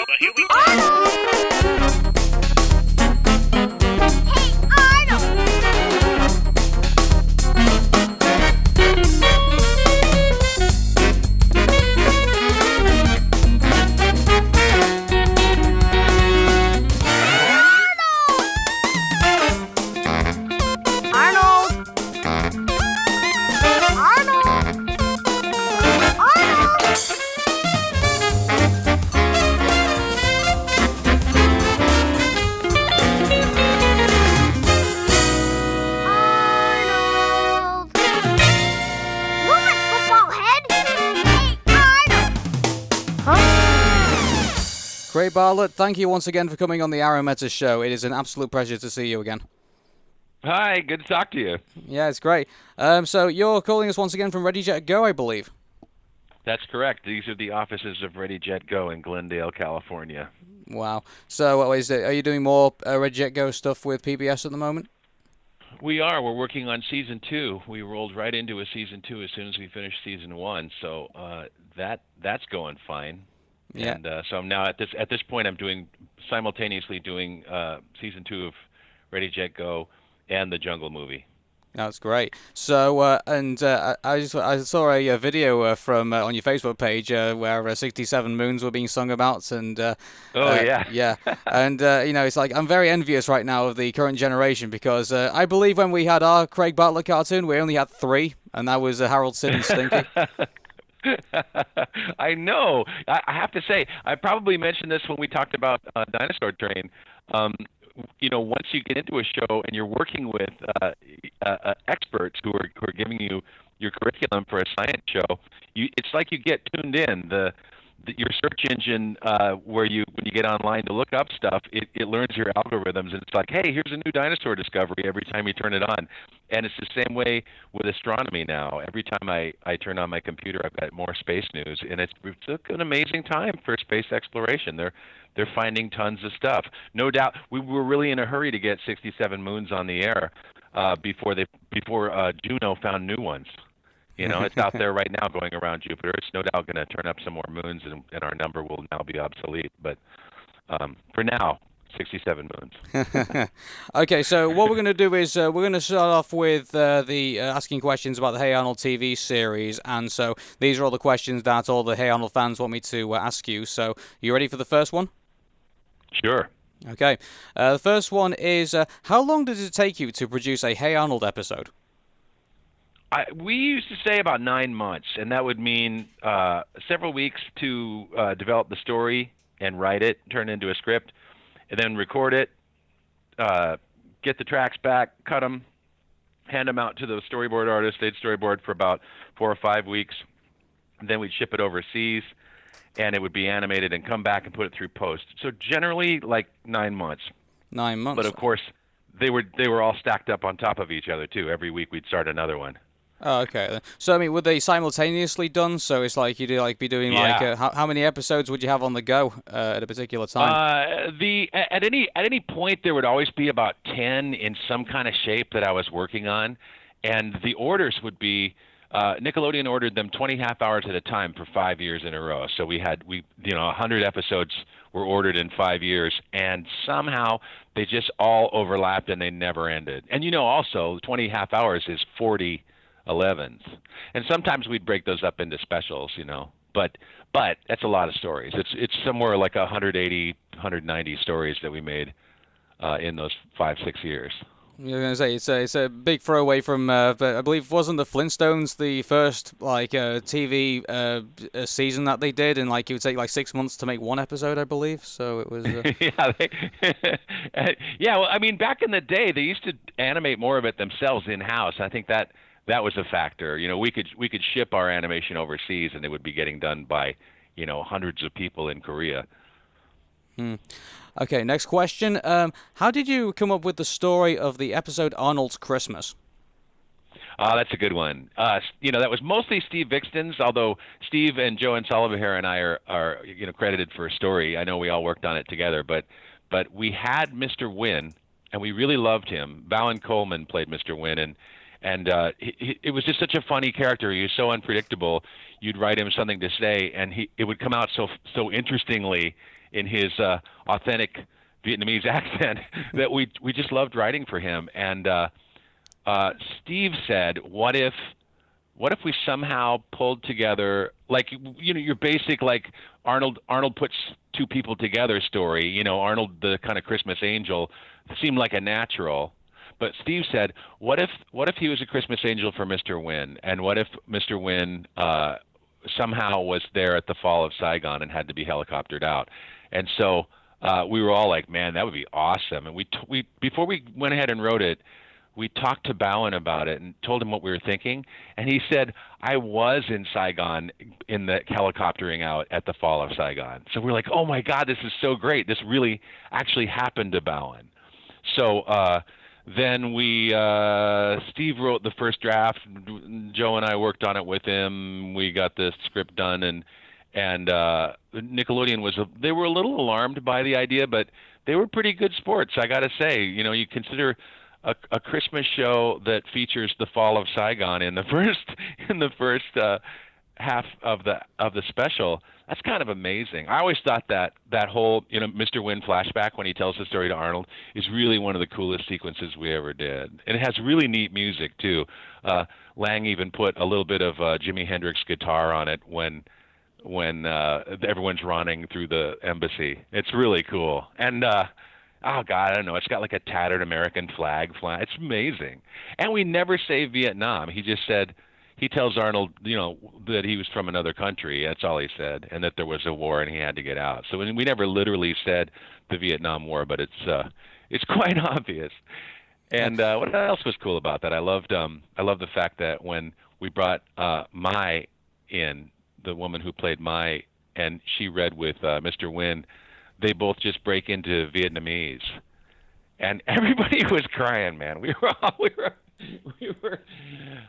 Well, here we go. Arnold! Hey, Arnold! Arnold! Arnold! Arnold! Arnold! Move it, football head! Hey, Arnold! Huh? Great, Bartlett. Thank you once again for coming on the Arun Mehta show. It is an absolute pleasure to see you again. Hi, good to talk to you. Yeah, it's great. So you're calling us once again from Ready Jet Go, I believe. That's correct. These are the offices of Ready Jet Go in Glendale, California. Wow. So what is it? Are you doing more Ready Jet Go stuff with PBS at the moment? We are. We're working on season 2. We rolled right into a season 2 as soon as we finished season 1. So that's going fine. Yeah. And so I'm now at this point I'm simultaneously doing season 2 of Ready Jet Go and the Jungle movie. That's great. So, I saw a video from on your Facebook page where 67 moons were being sung about, and yeah, and it's like I'm very envious right now of the current generation because I believe when we had our Craig Bartlett cartoon, we only had 3, and that was Harold, Sid, and Stinky. I know. I have to say, I probably mentioned this when we talked about Dinosaur Train. Once you get into a show and you're working with experts who are giving you your curriculum for a science show, it's like you get tuned in. Your search engine, when you get online to look up stuff, it learns your algorithms, and it's like, hey, here's a new dinosaur discovery every time you turn it on. And it's the same way with astronomy now. Every time I turn on my computer, I've got more space news, and it's an amazing time for space exploration. They're finding tons of stuff. No doubt, we were really in a hurry to get 67 moons on the air before Juno found new ones. It's out there right now going around Jupiter. It's no doubt going to turn up some more moons, and our number will now be obsolete. But for now, 67 moons. Okay, so what we're going to do is we're going to start off with the asking questions about the Hey Arnold TV series. And so these are all the questions that all the Hey Arnold fans want me to ask you. So you ready for the first one? Sure. Okay. The first one is, how long does it take you to produce a Hey Arnold episode? We used to say about 9 months, and that would mean several weeks to develop the story and write it, turn it into a script, and then record it, get the tracks back, cut them, hand them out to the storyboard artist. They'd storyboard for about 4 or 5 weeks. And then we'd ship it overseas, and it would be animated and come back and put it through post. So generally, like 9 months. 9 months. But of course, they were all stacked up on top of each other too. Every week we'd start another one. Oh, okay. So, I mean, were they simultaneously done? So it's like you'd be doing how many episodes would you have on the go at a particular time? At any point there would always be about 10 in some kind of shape that I was working on, and the orders would be Nickelodeon ordered them 20 half hours at a time for 5 years in a row. So we 100 episodes were ordered in 5 years, and somehow they just all overlapped and they never ended. And also 20 half hours is 40 11s, and sometimes we'd break those up into specials, but that's a lot of stories. It's somewhere like 180, 190 stories that we made in those 5-6 years. You're going to say it's a big throwaway from, but I believe wasn't the Flintstones the first TV season that they did, and it would take 6 months to make one episode, I believe. So it was. Yeah. Well, I mean, back in the day, they used to animate more of it themselves in house. I think that was a factor. We could ship our animation overseas, and it would be getting done by hundreds of people in Korea. Okay, next question. How did you come up with the story of the episode Arnold's Christmas? That's a good one. That was mostly Steve Vixton's, although Steve and Joe and Sullivan and I are credited for a story. I know we all worked on it together, but we had Mr. Wynn, and we really loved him. Valen Coleman played Mr. Wynn, And it was just such a funny character. He was so unpredictable. You'd write him something to say, and it would come out so interestingly in his authentic Vietnamese accent that we just loved writing for him. And Steve said, "What if we somehow pulled together, like, your basic, like, Arnold puts two people together story, Arnold the kind of Christmas angel seemed like a natural, but Steve said, what if he was a Christmas angel for Mr. Wynn, and what if Mr. Wynn somehow was there at the fall of Saigon and had to be helicoptered out?" And so we were all like, "Man, that would be awesome." And we before we went ahead and wrote it, we talked to Bowen about it and told him what we were thinking, and he said, "I was in Saigon in the helicoptering out at the fall of Saigon." So we're like, "Oh my God, this is so great! This really actually happened to Bowen." So then Steve wrote the first draft. Joe and I worked on it with him. We got the script done, and Nickelodeon they were a little alarmed by the idea, but they were pretty good sports, I got to say. You consider a Christmas show that features the fall of Saigon in the first half of the special. That's kind of amazing. I always thought that whole Mr. Wynn flashback when he tells the story to Arnold is really one of the coolest sequences we ever did, and it has really neat music too. Lang even put a little bit of Jimi Hendrix guitar on it when everyone's running through the embassy. It's really cool. And oh God, I don't know. It's got like a tattered American flag flying. It's amazing. And we never say Vietnam. He just said, he tells Arnold, that he was from another country. That's all he said, and that there was a war and he had to get out. So we never literally said the Vietnam War, but it's quite obvious. And what else was cool about that? I loved the fact that when we brought Mai in, the woman who played Mai, and she read with Mr. Wynn, they both just break into Vietnamese, and everybody was crying. Man, we were.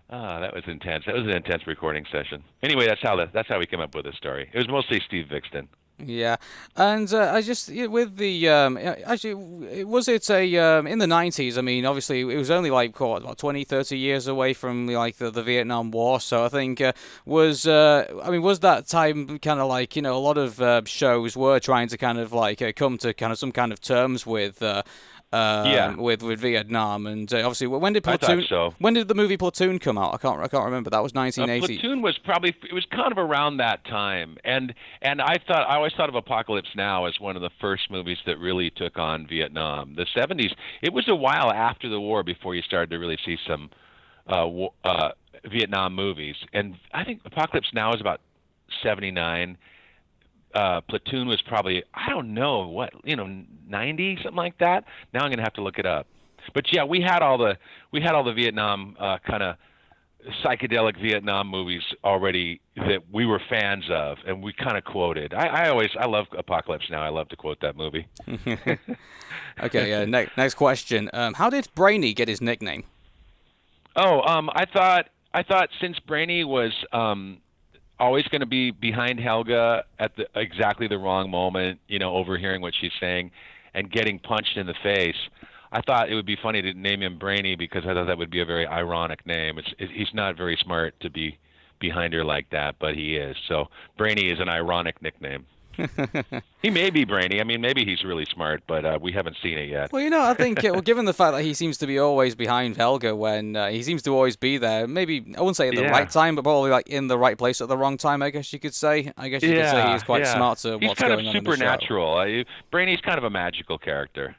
That was intense. That was an intense recording session. Anyway, that's how we came up with this story. It was mostly Steve Vixton. Yeah, and I just with the actually, was it in the 90s? I mean, obviously it was only like what 20, 30 years away from like the Vietnam War. So I think was that time kind of like a lot of shows were trying to kind of like come to kind of some kind of terms with. With Vietnam, and obviously, when did Platoon? I thought so. When did the movie Platoon come out? I can't remember. That was 1980. Platoon was kind of around that time, and I always thought of Apocalypse Now as one of the first movies that really took on Vietnam. The 70s. It was a while after the war before you started to really see some Vietnam movies, and I think Apocalypse Now is about 79. Platoon was probably, I don't know what, 90, something like that. Now I'm gonna have to look it up. But yeah, we had all the Vietnam kind of psychedelic Vietnam movies already that we were fans of, and we kind of quoted. I love Apocalypse Now. I love to quote that movie. Okay, next question. How did Brainy get his nickname? Oh, I thought since Brainy was always going to be behind Helga at exactly the wrong moment, overhearing what she's saying and getting punched in the face, I thought it would be funny to name him Brainy, because I thought that would be a very ironic name. He's not very smart to be behind her like that, but he is. So Brainy is an ironic nickname. He may be Brainy. I mean, maybe he's really smart, but we haven't seen it yet. Well, I think, given the fact that he seems to be always behind Helga when he seems to always be there, maybe, I wouldn't say at the right time, but probably like in the right place at the wrong time, I guess you could say. I guess you could say he's quite smart to what's going on in the show. He's kind of supernatural. Brainy's kind of a magical character.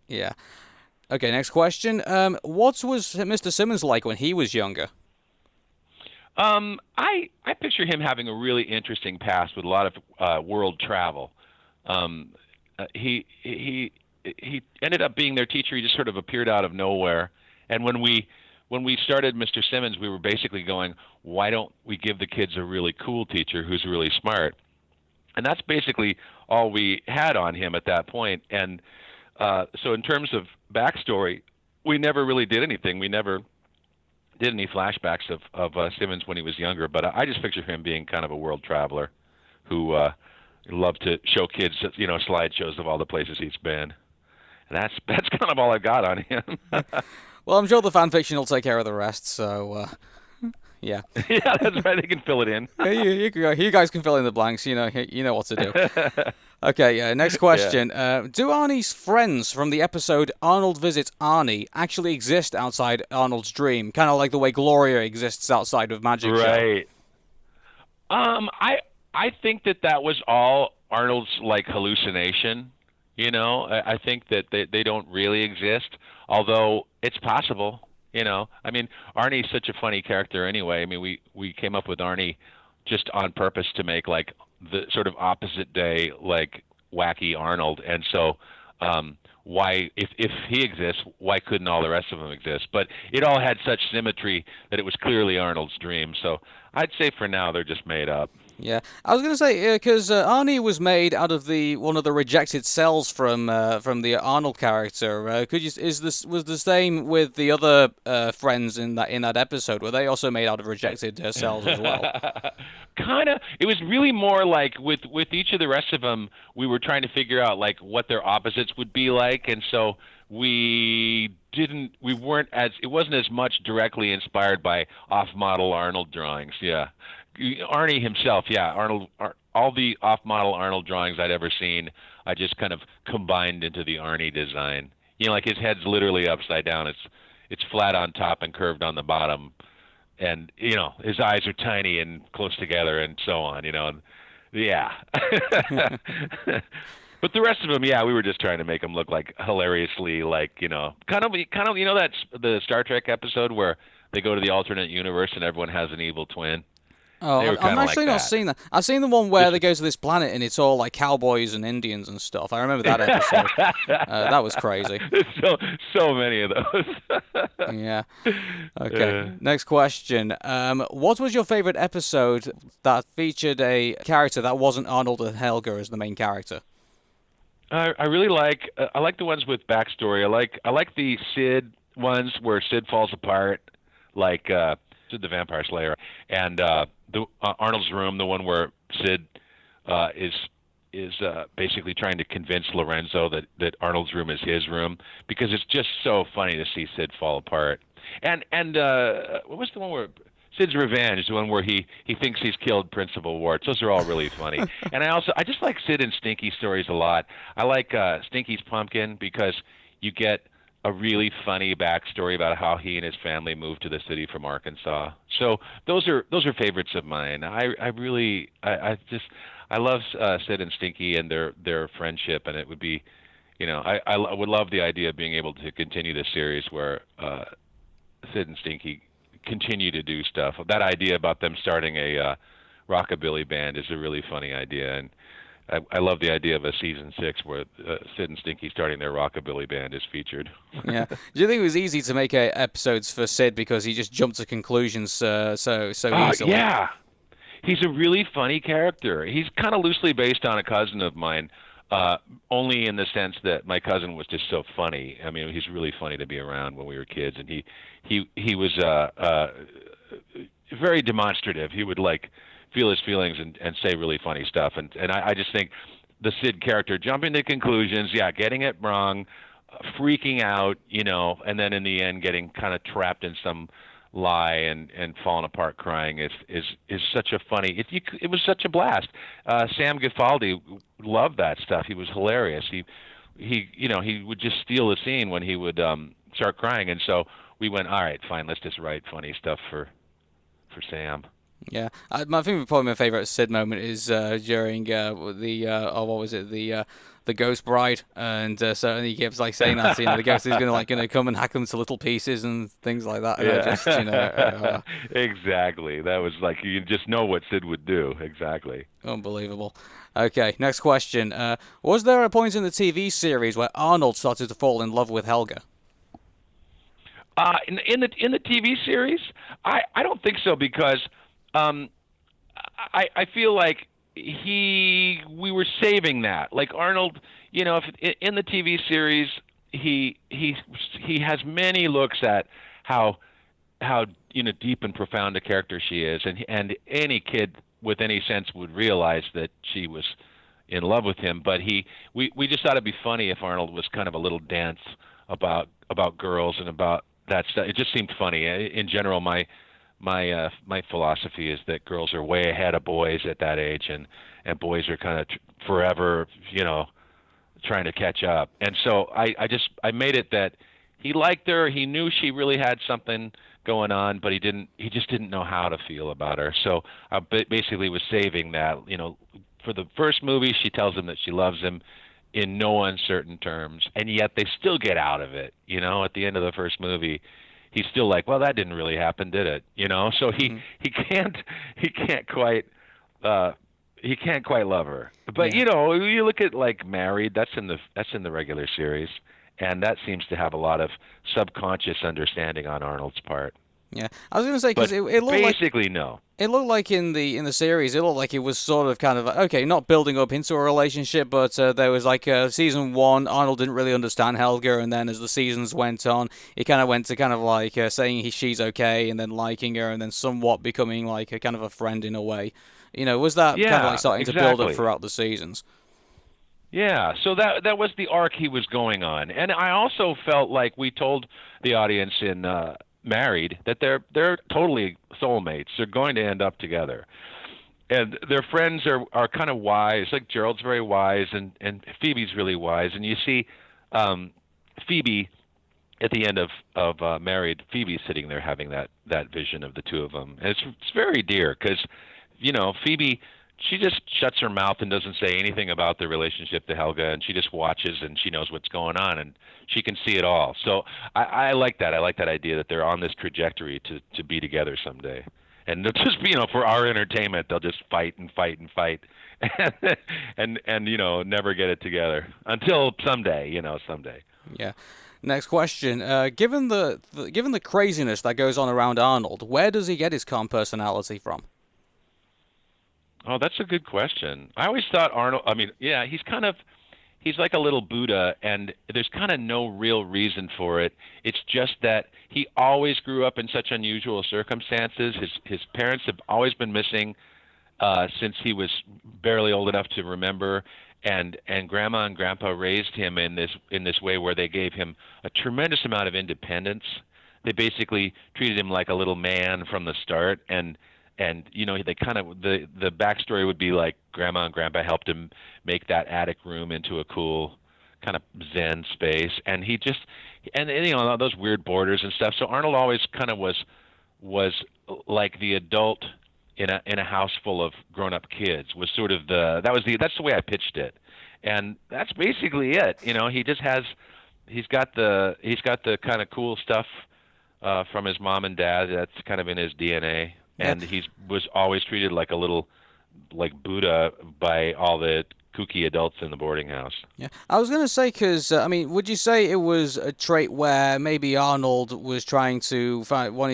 Yeah. Okay, next question. What was Mr. Simmons like when he was younger? I picture him having a really interesting past with a lot of world travel. He ended up being their teacher. He just sort of appeared out of nowhere. And when we started Mr. Simmons, we were basically going, why don't we give the kids a really cool teacher who's really smart? And that's basically all we had on him at that point. And so in terms of backstory, we never really did anything. We never did any flashbacks of Simmons when he was younger, but I just picture him being kind of a world traveler who loved to show kids, slideshows of all the places he's been. And that's kind of all I got on him. Well, I'm sure the fan fiction will take care of the rest. So, yeah. Yeah, that's right. They can fill it in. Yeah, you guys can fill in the blanks. You know what to do. Okay, next question. Do Arnie's friends from the episode Arnold Visits Arnie actually exist outside Arnold's dream? Kind of like the way Gloria exists outside of Magic Show. Right. I think that was all Arnold's like hallucination. I think that they don't really exist, although it's possible. I mean, Arnie's such a funny character anyway. I mean, we came up with Arnie just on purpose to make like the sort of opposite day, like wacky Arnold. And so, why, if he exists, why couldn't all the rest of them exist? But it all had such symmetry that it was clearly Arnold's dream. So I'd say for now they're just made up. Yeah, I was going to say because Arnie was made out of one of the rejected cells from the Arnold character. Was the same with the other friends in that episode? Were they also made out of rejected cells as well? Kind of. It was really more like with each of the rest of them, we were trying to figure out like what their opposites would be like, and so it wasn't as much directly inspired by off-model Arnold drawings. Yeah. Arnie himself, yeah, all the off-model Arnold drawings I'd ever seen, I just kind of combined into the Arnie design. Like his head's literally upside down. It's flat on top and curved on the bottom, and his eyes are tiny and close together, and so on. Yeah. But the rest of them, yeah, we were just trying to make them look like hilariously, like kind of, that's the Star Trek episode where they go to the alternate universe and everyone has an evil twin. Oh, I'm actually not seen that. I've seen the one where they go to this planet and it's all like cowboys and Indians and stuff. I remember that episode. That was crazy. So many of those. Yeah. Okay. Next question. What was your favorite episode that featured a character that wasn't Arnold and Helga as the main character? I really like the ones with backstory. I like the Sid ones where Sid falls apart, like Sid the Vampire Slayer, and the Arnold's room, the one where Sid is basically trying to convince Lorenzo that Arnold's room is his room, because it's just so funny to see Sid fall apart. And what was the one where Sid's Revenge, the one where he thinks he's killed Principal Warts? Those are all really funny. And I just like Sid and Stinky stories a lot. I like Stinky's Pumpkin because you get a really funny backstory about how he and his family moved to the city from Arkansas. So those are favorites of mine. I love Sid and Stinky and their friendship, and it would be, I would love the idea of being able to continue this series where Sid and Stinky continue to do stuff. That idea about them starting a rockabilly band is a really funny idea, and I love the idea of a season 6 where Sid and Stinky starting their rockabilly band is featured. Yeah. Do you think it was easy to make episodes for Sid because he just jumped to conclusions so easily? Yeah. He's a really funny character. He's kind of loosely based on a cousin of mine, only in the sense that my cousin was just so funny. I mean, he's really funny to be around when we were kids, and he was very demonstrative. He would feel his feelings and say really funny stuff. And I just think the Sid character jumping to conclusions, getting it wrong, freaking out, and then in the end getting kind of trapped in some lie and falling apart crying is such a funny. It was such a blast. Sam Gifaldi loved that stuff. He was hilarious. He would just steal the scene when he would start crying, and so we went, all right, fine, let's just write funny stuff for Sam. Yeah, I think probably my favorite Sid moment is during the Ghost Bride, and he keeps saying that the ghost is gonna come and hack them to little pieces and things like that. And Exactly. That was you just know what Sid would do. Exactly. Unbelievable. Okay, next question. Was there a point in the TV series where Arnold started to fall in love with Helga? In the TV series, I don't think so, because I feel like we were saving that. Like Arnold, if in the TV series he has many looks at how deep and profound a character she is, and any kid with any sense would realize that she was in love with him. But we just thought it'd be funny if Arnold was kind of a little dense about girls and about it just seemed funny. In general, my philosophy is that girls are way ahead of boys at that age, and boys are kind of forever, trying to catch up. And so I made it that he liked her. He knew she really had something going on, but he just didn't know how to feel about her. So I basically was saving that. For the first movie, she tells him that she loves him in no uncertain terms, and yet they still get out of it. At the end of the first movie, he's still like, well, that didn't really happen, did it? So he can't quite love her. But you look at like Married, that's in the regular series, and that seems to have a lot of subconscious understanding on Arnold's part. Yeah, I was going to say because it looked basically no. It looked like in the series, it looked like it was sort of kind of okay, not building up into a relationship, but there was like season 1, Arnold didn't really understand Helga, and then as the seasons went on, he kind of went to kind of like saying she's okay, and then liking her, and then somewhat becoming like a kind of a friend in a way. Was that kind of like starting to build up throughout the seasons? Yeah, so that was the arc he was going on, and I also felt like we told the audience in Married that they're totally soulmates. They're going to end up together, and their friends are kind of wise. Like Gerald's very wise, and Phoebe's really wise. And you see Phoebe at the end of Married. Phoebe's sitting there having that vision of the two of them, and it's very dear because Phoebe. She just shuts her mouth and doesn't say anything about the relationship to Helga, and she just watches and she knows what's going on, and she can see it all. So I like that. I like that idea that they're on this trajectory to be together someday. And they'll just, for our entertainment, they'll just fight and fight and fight and never get it together until someday, someday. Yeah. Next question. Given the craziness that goes on around Arnold, where does he get his calm personality from? Oh, that's a good question. I always thought Arnold, he's like a little Buddha, and there's kind of no real reason for it. It's just that he always grew up in such unusual circumstances. His parents have always been missing since he was barely old enough to remember, and Grandma and Grandpa raised him in this way where they gave him a tremendous amount of independence. They basically treated him like a little man from the start, and they kind of the backstory would be like Grandma and Grandpa helped him make that attic room into a cool kind of Zen space, and he just and those weird borders and stuff. So Arnold always kind of was like the adult in a house full of grown-up kids. Was sort of that's the way I pitched it, and that's basically it. He's got the kind of cool stuff from his mom and dad. That's kind of in his DNA. And he was always treated like a little, like Buddha by all the kooky adults in the boarding house. Yeah, I was going to say, because, would you say it was a trait where maybe Arnold was wanting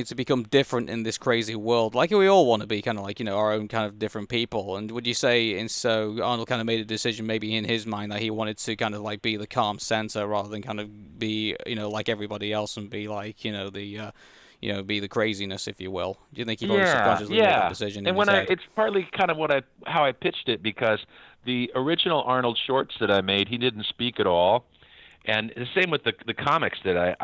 to become different in this crazy world? Like we all want to be kind of like, our own kind of different people. And would you say, so Arnold kind of made a decision maybe in his mind that he wanted to kind of like be the calm center rather than kind of be, like everybody else and be like, be the craziness, if you will. Do you think he probably subconsciously made that decision? And it's partly kind of how I pitched it, because the original Arnold shorts that I made, he didn't speak at all, and the same with the comics that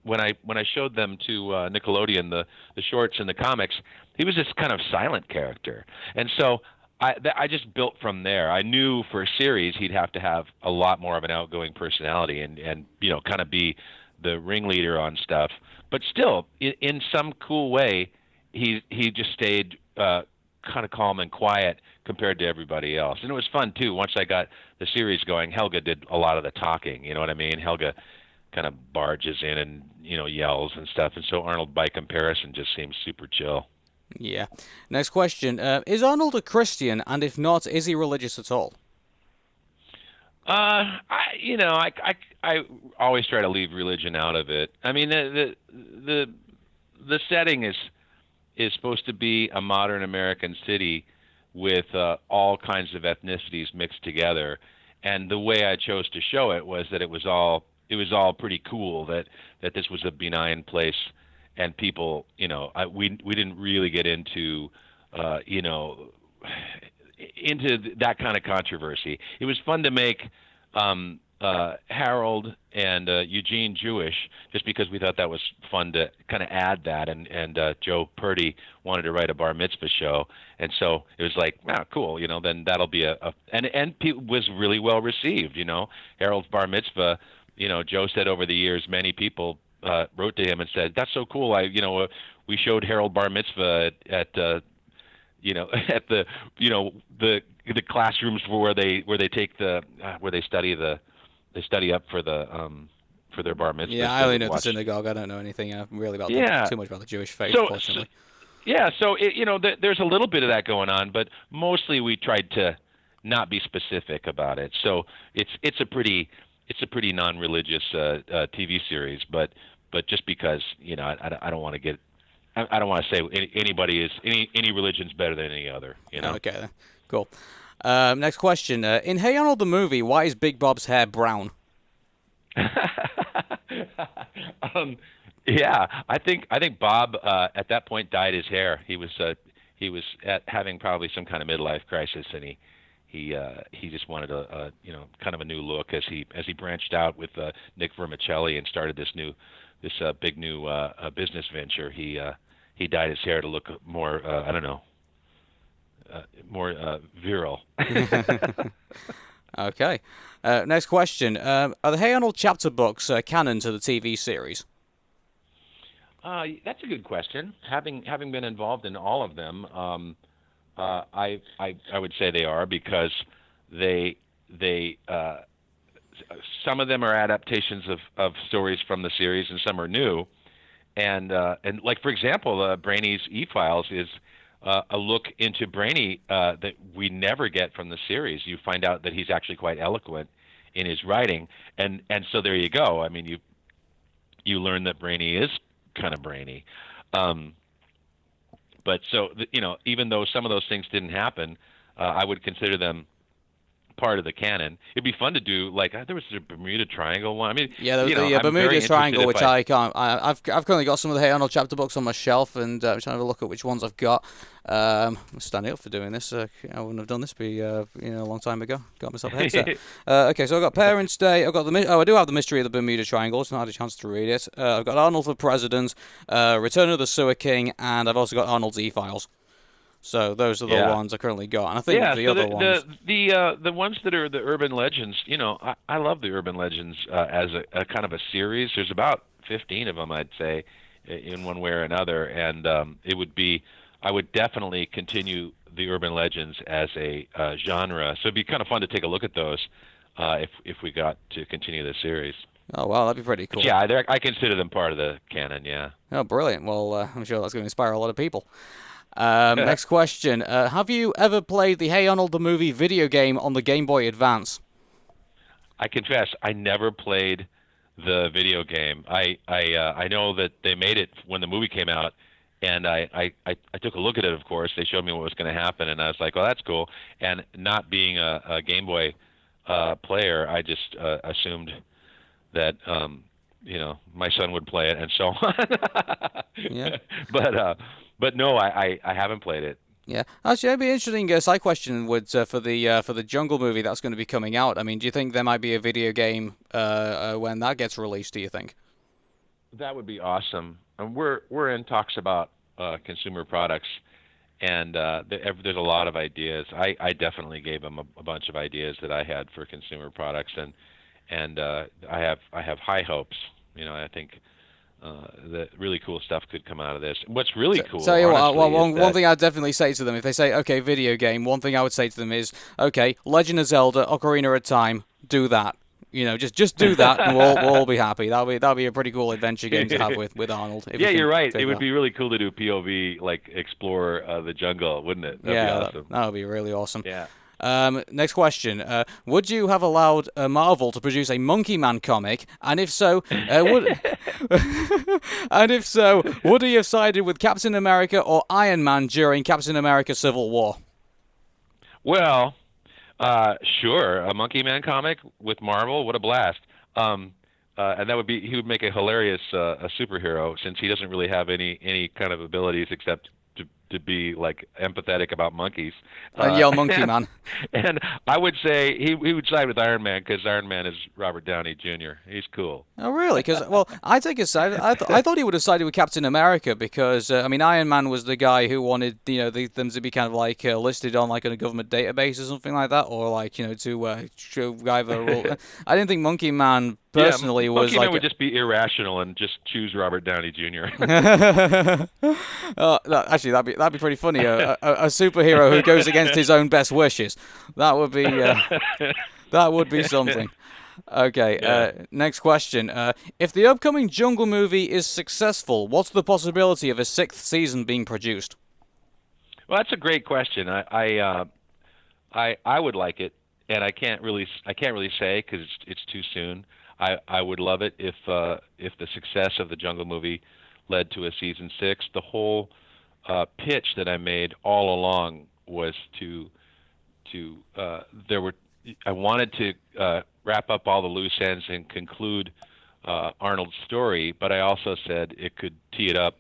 when I showed them to Nickelodeon, the shorts and the comics, he was this kind of silent character, and so I just built from there. I knew for a series he'd have to have a lot more of an outgoing personality and kind of be the ringleader on stuff. But still, in some cool way, he just stayed kind of calm and quiet compared to everybody else. And it was fun, too. Once I got the series going, Helga did a lot of the talking, you know what I mean? Helga kind of barges in and, yells and stuff. And so Arnold, by comparison, just seems super chill. Yeah. Next question. Is Arnold a Christian? And if not, is he religious at all? I always try to leave religion out of it. I mean, the setting is supposed to be a modern American city with all kinds of ethnicities mixed together, and the way I chose to show it was that it was all pretty cool. That this was a benign place, and people, we didn't really get into into that kind of controversy. It was fun to make Harold and Eugene Jewish, just because we thought that was fun to kind of add that, and Joe Purdy wanted to write a bar mitzvah show, and so it was like, wow, cool, then that'll be and was really well received, Harold's bar mitzvah, Joe said over the years many people wrote to him and said, that's so cool, we showed Harold bar mitzvah at at the classrooms where they take where they study up for their bar mitzvah. Yeah, I only know the synagogue. I don't know anything really about too much about the Jewish faith, fortunately. So there's a little bit of that going on, but mostly we tried to not be specific about it. So it's a pretty non-religious TV series, but just because I don't want to get. I don't want to say any religion's better than any other. Okay, then. Cool. Next question. In Hey Arnold the movie, why is Big Bob's hair brown? Yeah, I think Bob at that point dyed his hair. He was having probably some kind of midlife crisis, and he just wanted a kind of a new look as he branched out with Nick Vermicelli and started this big new business venture. He dyed his hair to look more more virile. Okay. Next question. Are the Hey Arnold chapter books canon to the TV series? That's a good question. Having been involved in all of them, I would say they are, because they some of them are adaptations of stories from the series, and some are new. And like, for example, Brainy's E-Files is a look into Brainy that we never get from the series. You find out that he's actually quite eloquent in his writing, and so there you go. I mean, you learn that Brainy is kind of brainy. But so even though some of those things didn't happen, I would consider them part of the canon. It'd be fun to do, like, there was the Bermuda Triangle one. I mean, yeah, the Bermuda Triangle, which I can't. I've currently got some of the Hey Arnold chapter books on my shelf, and I'm trying to have a look at which ones I've got. I'm standing up for doing this. I wouldn't have done this a long time ago. Got myself a headset. Okay, so I've got Parents' Day. I've got I do have the Mystery of the Bermuda Triangle. I've not had a chance to read it. I've got Arnold for President, Return of the Sewer King, and I've also got Arnold's E-Files. So those are the ones I currently got, and I think the other ones. The ones that are the urban legends, I love the urban legends as a kind of a series. There's about 15 of them, I'd say, in one way or another, and I would definitely continue the urban legends as a genre. So it'd be kind of fun to take a look at those if we got to continue the series. Oh, wow, that'd be pretty cool. Yeah, I consider them part of the canon. Yeah. Oh, brilliant. Well, I'm sure that's going to inspire a lot of people. Next question. Have you ever played the Hey Arnold the movie video game on the Game Boy Advance? I confess, I never played the video game. I know that they made it when the movie came out, and I took a look at it, of course. They showed me what was going to happen, and I was like, well, that's cool. And not being a Game Boy player, I just assumed that my son would play it, and so on. Yeah. But no, I haven't played it. Yeah, actually, that'd be an interesting side question for the Jungle movie that's going to be coming out. I mean, do you think there might be a video game when that gets released? Do you think? That would be awesome. And we're in talks about consumer products, and there's a lot of ideas. I definitely gave them a bunch of ideas that I had for consumer products, and I have high hopes. I think. That really cool stuff could come out of this. What's really cool, one thing I'd definitely say to them, if they say, okay, video game, one thing I would say to them is, okay, Legend of Zelda, Ocarina of Time, do that. Just do that, and we'll all be happy. That'll be a pretty cool adventure game to have with Arnold. Yeah, you're right. It would be really cool to do POV, like explore the jungle, wouldn't it? That'd be awesome. That would be really awesome. Yeah. Next question. Would you have allowed Marvel to produce a Monkey Man comic? And if so, would he have sided with Captain America or Iron Man during Captain America Civil War? Well, sure. A Monkey Man comic with Marvel, what a blast. And that would he would make a hilarious a superhero, since he doesn't really have any kind of abilities except to to be like empathetic about monkeys. And yell Monkey Man. And I would say he would side with Iron Man because Iron Man is Robert Downey Jr. He's cool. Oh, really? Because, well, I take his side. I thought he would have sided with Captain America because, I mean, Iron Man was the guy who wanted, them to be kind of like listed on like a government database or something like that, or like, to show either role. I didn't think Monkey Man personally was Monkey like. Man would just be irrational and just choose Robert Downey Jr. Actually, that'd be pretty funny. A superhero who goes against his own best wishes. That would be that would be something. Okay, next question. If the upcoming Jungle movie is successful, what's the possibility of a 6th season being produced? Well, that's a great question. I would like it, and I can't really say because it's too soon. I would love it if the success of the Jungle movie led to a season 6. The whole pitch that I made all along was I wanted to wrap up all the loose ends and conclude Arnold's story, but I also said it could tee it up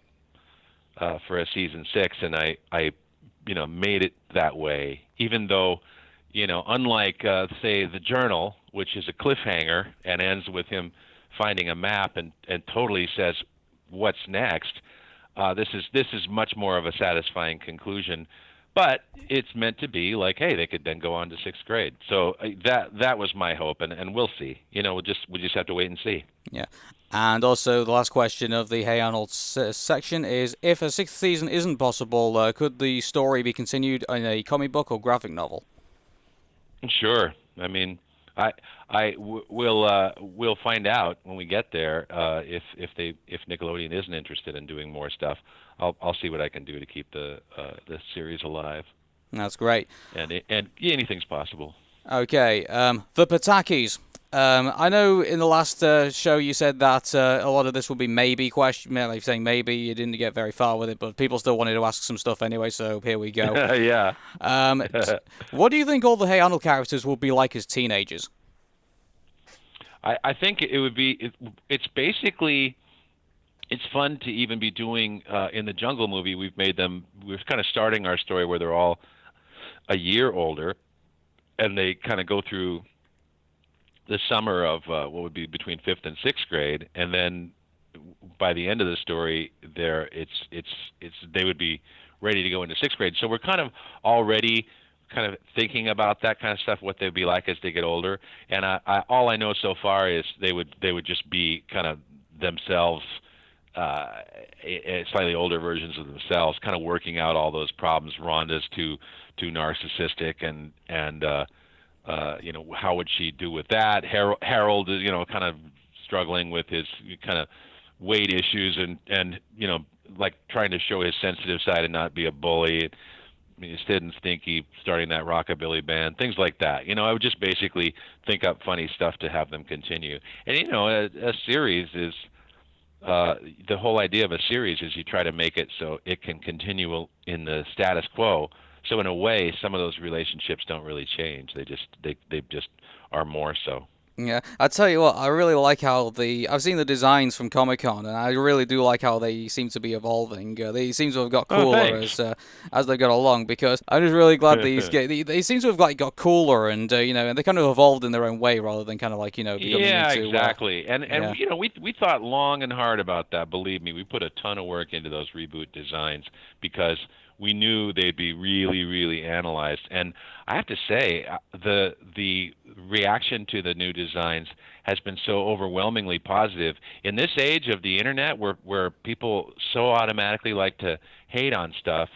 for a season 6, and I made it that way. Even though, unlike say The Journal, which is a cliffhanger and ends with him finding a map and totally says what's next. This is much more of a satisfying conclusion. But it's meant to be like, hey, they could then go on to 6th grade. So that was my hope, and we'll see. We'll just have to wait and see. Yeah. And also, the last question of the Hey Arnold section is, if a 6th season isn't possible, could the story be continued in a comic book or graphic novel? Sure. I mean, we'll find out when we get there if Nickelodeon isn't interested in doing more stuff. I'll see what I can do to keep the series alive. That's great. And anything's possible. Okay, the Patakis. I know in the last show you said that a lot of this would be maybe question. Like saying maybe you didn't get very far with it, but people still wanted to ask some stuff anyway. So here we go. Yeah. What do you think all the Hey Arnold characters will be like as teenagers? I think it would be. It's basically. It's fun to even be doing in the Jungle movie. We're kind of starting our story where they're all a year older, and they kind of go through the summer of what would be between 5th and 6th grade, and then by the end of the story, they would be ready to go into 6th grade. So we're kind of already kind of thinking about that kind of stuff, what they'd be like as they get older. And all I know so far is they would just be kind of themselves. Slightly older versions of themselves, kind of working out all those problems. Rhonda's too narcissistic, and how would she do with that? Harold is kind of struggling with his kind of weight issues and like trying to show his sensitive side and not be a bully. I mean, Sid and Stinky starting that rockabilly band, things like that. I would just basically think up funny stuff to have them continue. And a series is. The whole idea of a series is you try to make it so it can continue in the status quo. So in a way, some of those relationships don't really change. They just are more so. Yeah, I tell you what, I really like how I've seen the designs from Comic-Con, and I really do like how they seem to be evolving. They seem to have got cooler as they got along, because I'm just really glad they seem to have got cooler, and and they kind of evolved in their own way rather than kind of like becoming into, exactly. And we thought long and hard about that. Believe me, we put a ton of work into those reboot designs because we knew they'd be really, really analyzed. And I have to say, the reaction to the new designs has been so overwhelmingly positive. In this age of the internet, where people so automatically like to hate on stuff,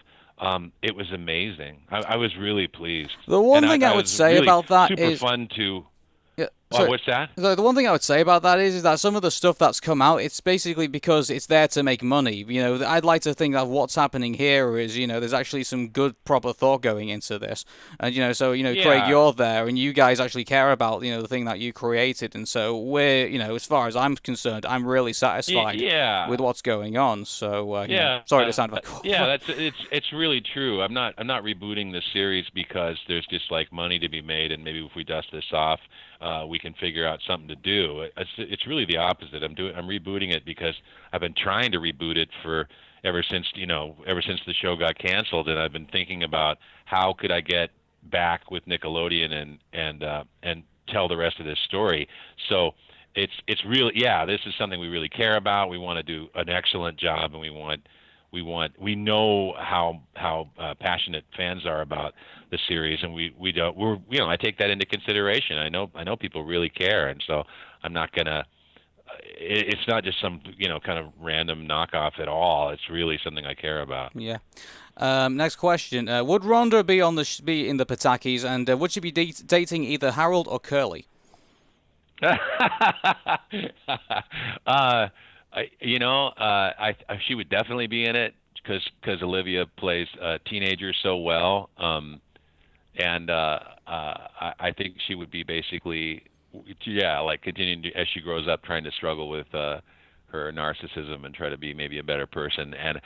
it was amazing. I was really pleased. The one thing I would say about that is super fun to. So, what's that? The one thing I would say about that is that some of the stuff that's come out, it's basically because it's there to make money. I'd like to think that what's happening here is, there's actually some good, proper thought going into this. And, Craig, you're there, and you guys actually care about, the thing that you created. And so we're, as far as I'm concerned, I'm really satisfied with what's going on. So, sorry to sound like... it's really true. I'm not rebooting this series because there's just like money to be made, and maybe if we dust this off, we can figure out something to do. It's really the opposite. I'm rebooting it because I've been trying to reboot it for ever since the show got canceled, and I've been thinking about how could I get back with Nickelodeon and tell the rest of this story. So it's really, yeah, this is something we really care about. We want to do an excellent job, and we know how passionate fans are about the series, and I take that into consideration. I know people really care, and so I'm not gonna. It's not just some kind of random knockoff at all. It's really something I care about. Yeah. Next question: would Rhonda be be in the Patakis, and would she be dating either Harold or Curly? She would definitely be in it because Olivia plays teenagers so well, and I think she would be basically, yeah, like continuing as she grows up, trying to struggle with her narcissism and try to be maybe a better person. And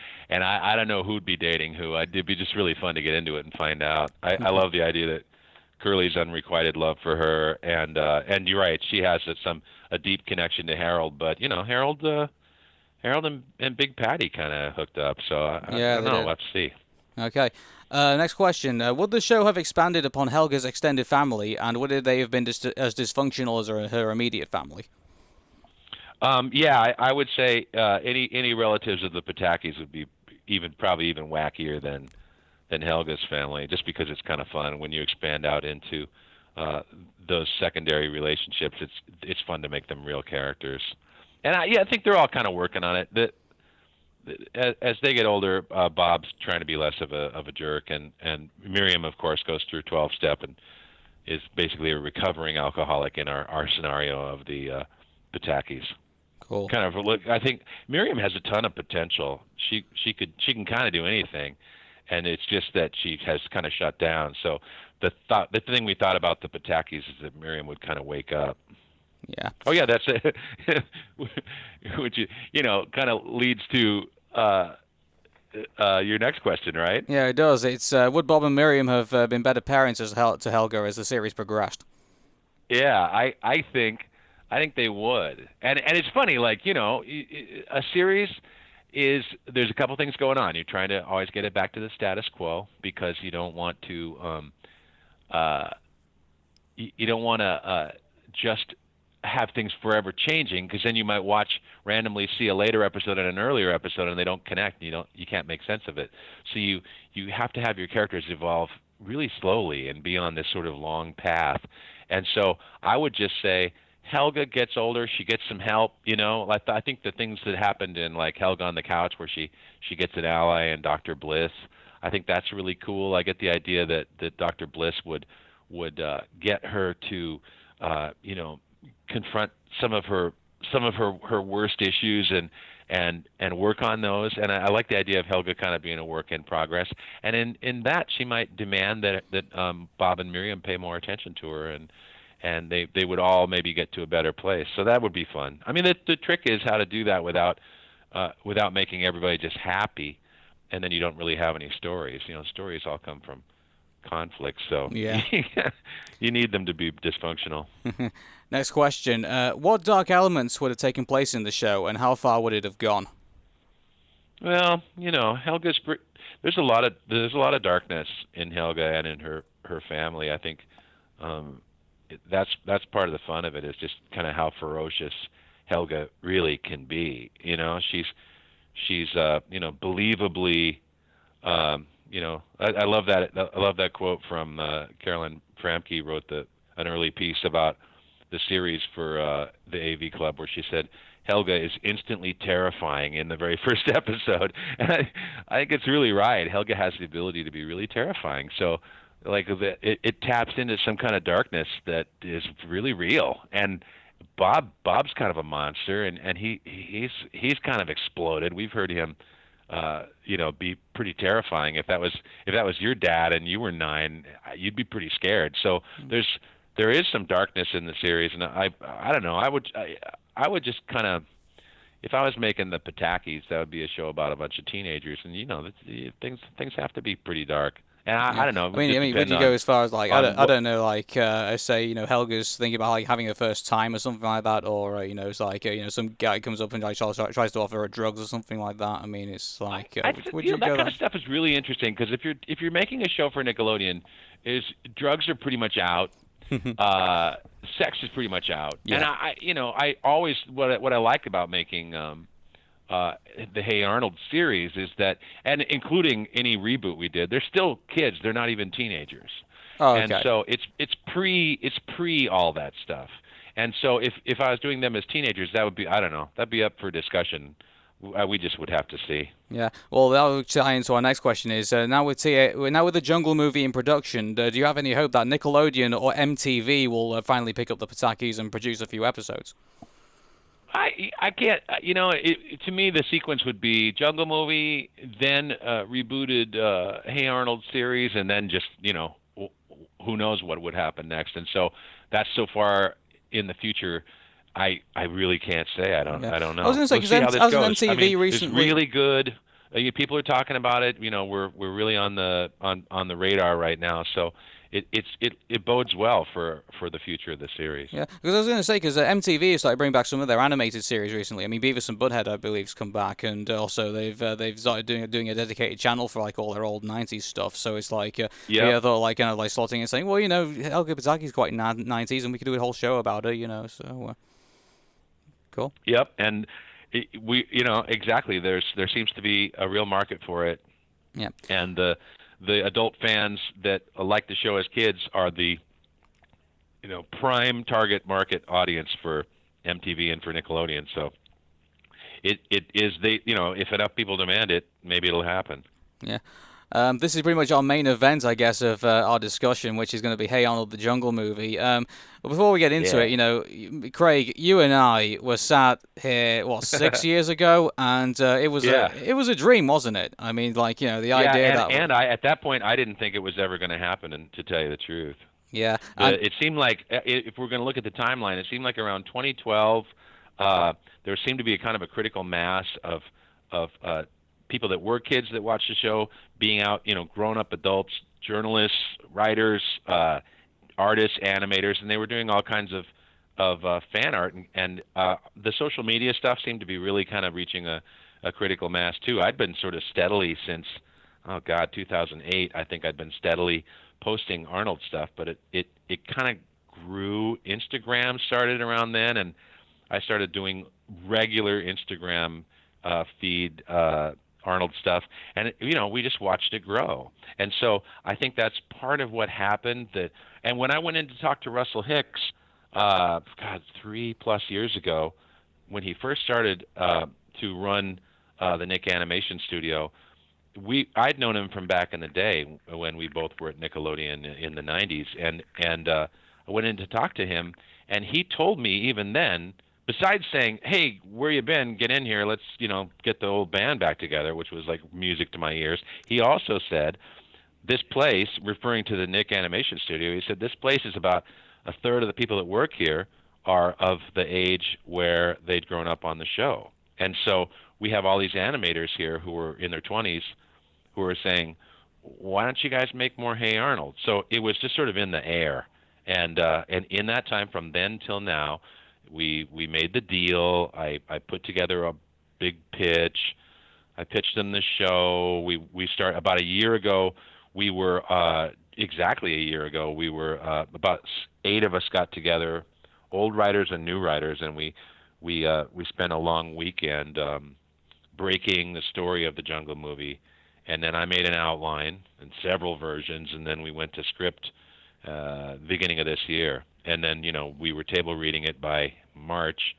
I don't know who'd be dating who. It'd be just really fun to get into it and find out. I love the idea that Curly's unrequited love for her, and you're right, she has a deep connection to Harold, but Harold and Big Patty kind of hooked up, so I don't know. Let's see. Okay. Next question: would the show have expanded upon Helga's extended family, and would they have been as dysfunctional as her immediate family? Yeah, I would say any relatives of the Patakis would be probably even wackier than Helga's family, just because it's kind of fun when you expand out into those secondary relationships. It's fun to make them real characters, and I think they're all kind of working on it. As they get older, Bob's trying to be less of a jerk, and Miriam, of course, goes through 12-step and is basically a recovering alcoholic in our scenario of the Patakis. Cool. Kind of look. I think Miriam has a ton of potential. She can kind of do anything. And it's just that she has kind of shut down. So the thing we thought about the Patakis is that Miriam would kind of wake up. Yeah. Oh yeah, that's it. Which kind of leads to your next question, right? Yeah, it does. It's would Bob and Miriam have been better parents to Helga as the series progressed? Yeah, I think they would. And it's funny, like a series. There's a couple things going on. You're trying to always get it back to the status quo because you don't want to just have things forever changing, because then you might randomly see a later episode and an earlier episode and they don't connect. You can't make sense of it. So you have to have your characters evolve really slowly and be on this sort of long path. And so I would just say, Helga gets older, she gets some help, I think the things that happened in like Helga on the Couch, where she gets an ally in Dr. Bliss, I think that's really cool. I get the idea that Dr. Bliss would get her to confront some of her worst issues and work on those. And I like the idea of Helga kind of being a work in progress. And in that, she might demand that Bob and Miriam pay more attention to her, and they would all maybe get to a better place. So that would be fun. I mean, the trick is how to do that without making everybody just happy, and then you don't really have any stories. Stories all come from conflict, so yeah. You need them to be dysfunctional. Next question: what dark elements would have taken place in the show, and how far would it have gone? Well, Helga's there's a lot of darkness in Helga and in her family. I think that's part of the fun of it, is just kind of how ferocious Helga really can be. She's believably. I love that. I love that quote from Carolyn Framke. Wrote an early piece about the series for the AV Club, where she said Helga is instantly terrifying in the very first episode. And I think it's really right. Helga has the ability to be really terrifying. So, like, it taps into some kind of darkness that is really real. And Bob's kind of a monster, and he's kind of exploded. We've heard him be pretty terrifying. If that was your dad and you were 9, you'd be pretty scared. So there is some darkness in the series, and I don't know. I would just kind of, if I was making the Patakis, that would be a show about a bunch of teenagers, and things have to be pretty dark. And Yeah. I don't know. It would I just mean, would depend you go as far as like on I what. don't know, like say Helga's thinking about like having her first time or something like that, or it's like some guy comes up and like tries to offer her drugs or something like that. I mean, it's like would you That go kind of that? stuff is really interesting because if you're making a show for Nickelodeon, is drugs are pretty much out. Uh, Sex is pretty much out, and Yeah. I always what I like about making the Hey Arnold series is that, and including any reboot we did, they're still kids. They're not even teenagers, Oh, and okay. so it's pre all that stuff. And so if I was doing them as teenagers, that would be, I don't know, that'd be up for discussion. We just would have to see. Yeah. Well, that will tie into our next question. Is now with the Jungle movie in production, do you have any hope that Nickelodeon or MTV will finally pick up the Patakis and produce a few episodes? I can't, to me the sequence would be Jungle Movie, then rebooted Hey Arnold series, and then just who knows what would happen next. And so that's so far in the future. I really can't say. Yeah. I don't I was know. gonna say We'll because see how this hasn't goes. I mean, MTV it's recently? really good. People are talking about it. We're really on the radar right now. So it bodes well for the future of the series. Yeah, because I was going to say, because MTV has started bringing back some of their animated series recently. I mean, Beavis and Butthead, I believe, has come back, and also they've started doing a dedicated channel for like all their old '90s stuff. So it's like, Yep. I thought like kind of like slotting and saying, well, Helga Pataki's quite '90s, and we could do a whole show about her, So cool. Yep. And exactly. There seems to be a real market for it, Yeah. and the adult fans that like the show as kids are the prime target market audience for MTV and for Nickelodeon. So it is if enough people demand it, maybe it'll happen. Yeah. This is pretty much our main event, I guess, of our discussion, which is going to be Hey Arnold, the Jungle movie. But before we get into it, Craig, you and I were sat here, what, 6 years ago, and it was a dream, wasn't it? I mean, like, the idea that... and I at that point, I didn't think it was ever going to happen, and to tell you the truth. Yeah. It seemed like, if we're going to look at the timeline, it seemed like around 2012, there seemed to be a kind of a critical mass of people that were kids that watched the show being out, grown-up adults, journalists, writers, artists, animators, and they were doing all kinds of fan art, and the social media stuff seemed to be really kind of reaching a critical mass too. I'd been sort of steadily since 2008. I think I'd been steadily posting Arnold stuff, but it kind of grew. Instagram started around then, and I started doing regular Instagram feed Arnold stuff, and we just watched it grow. And so I think that's part of what happened. And when I went in to talk to Russell Hicks, 3+ years ago, when he first started to run the Nick Animation Studio, I'd known him from back in the day when we both were at Nickelodeon in the '90s, and I went in to talk to him, and he told me even then, besides saying, "Hey, where you been? Get in here. Let's, get the old band back together," which was like music to my ears. He also said, "This place," referring to the Nick Animation Studio, he said, "This place is about a third of the people that work here are of the age where they'd grown up on the show." And so we have all these animators here who are in their 20s who are saying, "Why don't you guys make more Hey Arnold?" So it was just sort of in the air. And in that time, from then till now, we made the deal. I put together a big pitch. I pitched them the show. We start about a year ago. We were exactly a year ago. We were about 8 of us got together, old writers and new writers, and we spent a long weekend breaking the story of the Jungle movie. And then I made an outline and several versions, and then we went to script beginning of this year. And then, we were table reading it by March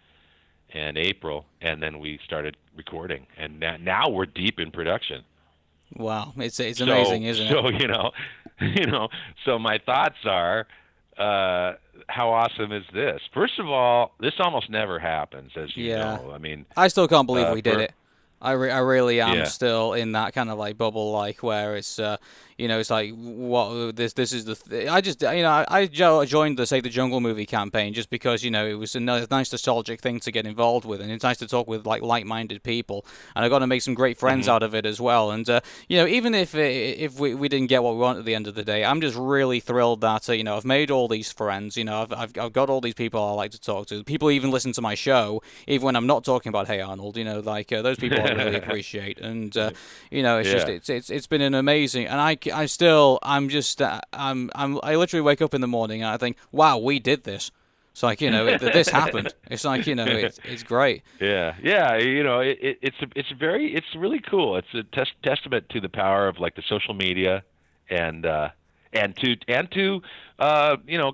and April, and then we started recording. And now we're deep in production. Wow, it's amazing, isn't it? So, so my thoughts are, how awesome is this? First of all, this almost never happens, as you know. I mean, I still can't believe we did it. I really am Yeah. still in that kind of like bubble, like where it's it's like what this is I just joined the Save the Jungle movie campaign just because it was a nice nostalgic thing to get involved with, and it's nice to talk with like-minded people, and I got to make some great friends Hmm. out of it as well. And even if we didn't get what we want at the end of the day, I'm just really thrilled that I've made all these friends. I've got all these people I like to talk to. People even listen to my show even when I'm not talking about Hey Arnold. Those people I really appreciate. And it's just Yeah. it's been an amazing. And I still I'm just I literally wake up in the morning and I think, wow, we did this. It's like this happened. It's like it's great. Yeah, yeah. It's really cool. It's a testament to the power of like the social media, and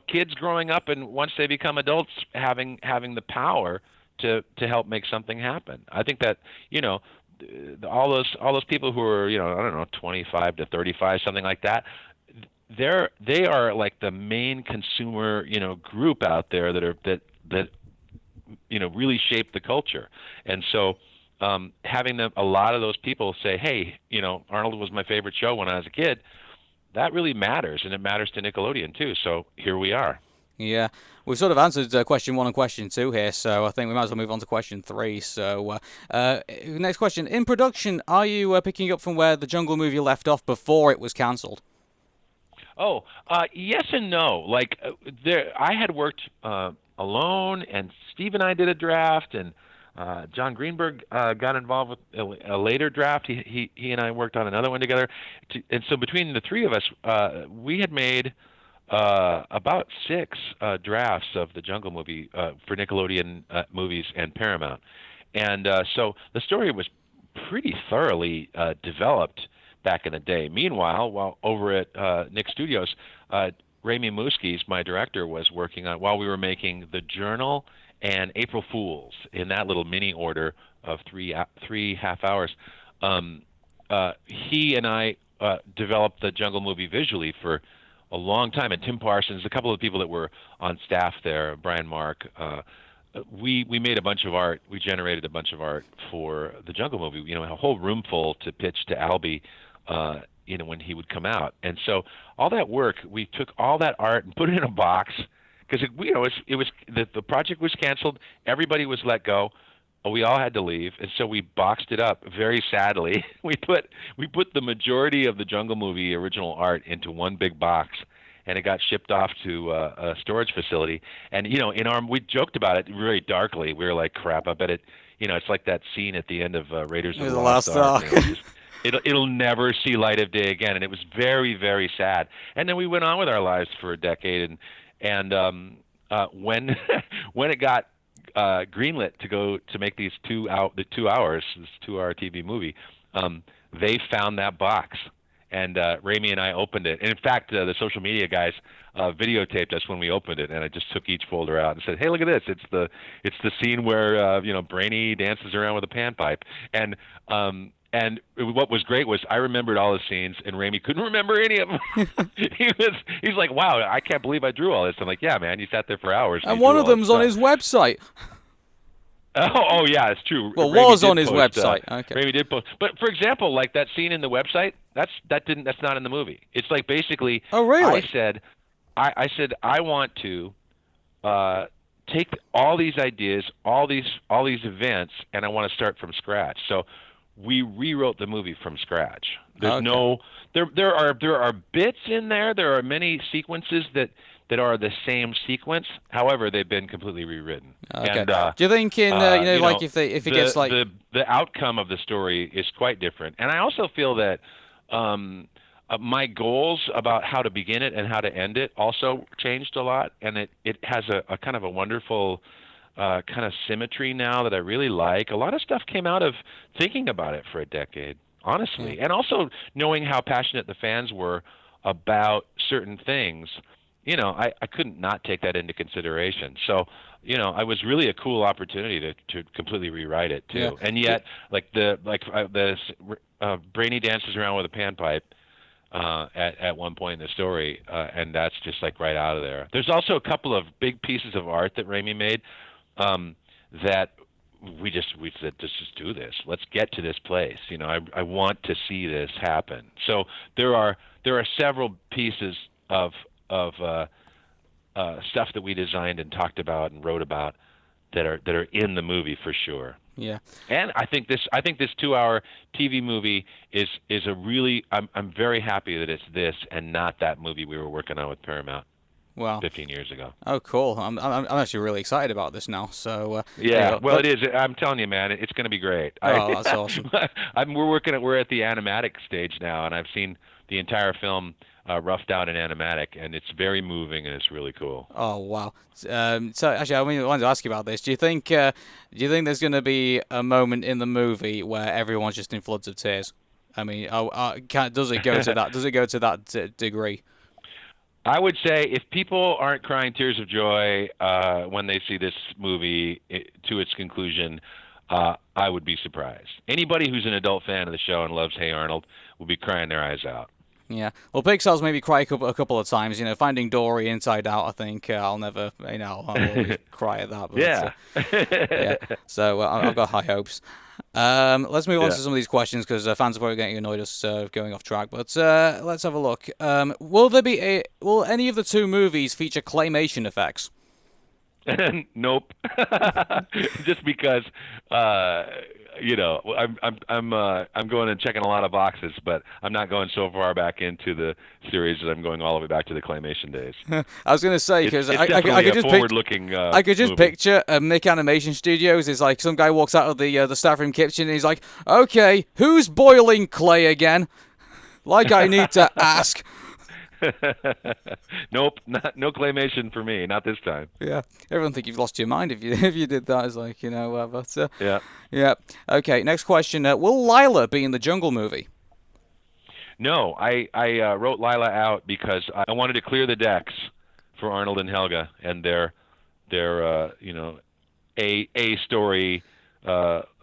kids growing up, and once they become adults, having the power to help make something happen. I think that all those people who are I don't know 25 to 35, something like that. They are like the main consumer group out there that really shape the culture. And so having a lot of those people say, hey, Arnold was my favorite show when I was a kid, that really matters, and it matters to Nickelodeon too. So here we are. Yeah, we've sort of answered question 1 and question 2 here, so I think we might as well move on to question 3. So, next question: in production, are you picking up from where the Jungle movie left off before it was cancelled? Oh, yes and no. Like I had worked alone, and Steve and I did a draft, and John Greenberg got involved with a later draft. He and I worked on another one together, and so between the three of us, we had made about 6 drafts of the Jungle movie for Nickelodeon movies and Paramount, and so the story was pretty thoroughly developed back in the day. Meanwhile, while over at Nick Studios, Raimi Muskies, my director, was working on while we were making The Journal and April Fools in that little mini order of three half hours. He and I developed the Jungle movie visually for a long time, and Tim Parsons, a couple of people that were on staff there, Brian Mark. We made a bunch of art. We generated a bunch of art for the Jungle movie. A whole room full to pitch to Albie. When he would come out, and so all that work, we took all that art and put it in a box because the project was canceled. Everybody was let go. We all had to leave, and so we boxed it up very sadly. We put the majority of the Jungle movie original art into one big box, and it got shipped off to a storage facility. And we joked about it very darkly. We were like, "Crap! I bet it." It's like that scene at the end of Raiders of the Lost Ark. It'll never see light of day again, and it was very, very sad. And then we went on with our lives for a decade, and when when it got greenlit to go to make the 2 hours, this 2-hour TV movie, they found that box, and Raimi and I opened it. And in fact, the social media guys videotaped us when we opened it, and I just took each folder out and said, "Hey, look at this! It's the scene where Brainy dances around with a panpipe." And what was great was I remembered all the scenes, and Raimi couldn't remember any of them. He's like, "Wow, I can't believe I drew all this." I'm like, "Yeah, man, you sat there for hours." And one of them's on his website. Oh yeah, it's true. Well, Raimi was on his post, website. Okay. Raimi did post, but for example, like that scene in the website, that's not in the movie. It's like basically, oh really? I said I want to take all these ideas, all these events, and I want to start from scratch. So we rewrote the movie from scratch. There's okay. there are bits in there. There are many sequences that are the same sequence. However, they've been completely rewritten. Okay. And, do you think if it gets like the outcome of the story is quite different. And I also feel that my goals about how to begin it and how to end it also changed a lot, and it has a kind of a wonderful kind of symmetry now that I really like. A lot of stuff came out of thinking about it for a decade, honestly, and also knowing how passionate the fans were about certain things. I couldn't not take that into consideration. So, it was really a cool opportunity to completely rewrite it too. Yeah. And yet, Brainy dances around with a panpipe at one point in the story, and that's just like right out of there. There's also a couple of big pieces of art that Raimi made that we said, let's just do this. Let's get to this place. I want to see this happen. So there are several pieces of stuff that we designed and talked about and wrote about that are in the movie for sure. Yeah. And I think this 2-hour TV movie is a really, I'm very happy that it's this and not that movie we were working on with Paramount. Wow. 15 years ago. Oh, cool. I'm actually really excited about this now. So yeah, well, it is. I'm telling you, man, it's going to be great. Oh, that's awesome. We're at the animatic stage now, and I've seen the entire film roughed out in animatic, and it's very moving and it's really cool. Oh, wow. So actually, I wanted to ask you about this. Do you think there's going to be a moment in the movie where everyone's just in floods of tears? I mean, does it go to that? Does it go to that degree? I would say if people aren't crying tears of joy when they see this movie to its conclusion, I would be surprised. Anybody who's an adult fan of the show and loves Hey Arnold will be crying their eyes out. Yeah. Well, Pixar's maybe cry a couple of times. Finding Dory Inside Out. I think I'll never, I'll always cry at that. But, yeah. Yeah. So I've got high hopes. Let's move on to some of these questions because fans are probably getting annoyed us going off track. But let's have a look. Will any of the two movies feature claymation effects? Nope. Just because I'm going and checking a lot of boxes, but I'm not going so far back into the series that I'm going all the way back to the claymation days. I was going to say because I could just forward-looking. I could just movie. picture Mick Animation Studios is like some guy walks out of the staff room kitchen and he's like, "Okay, who's boiling clay again?" Like I need to ask. Nope, no claymation for me, not this time. Yeah, everyone think you've lost your mind if you did that. It's like but yeah. Okay, next question. Will Lila be in the Jungle movie? No, I wrote Lila out because I wanted to clear the decks for Arnold and Helga and their a story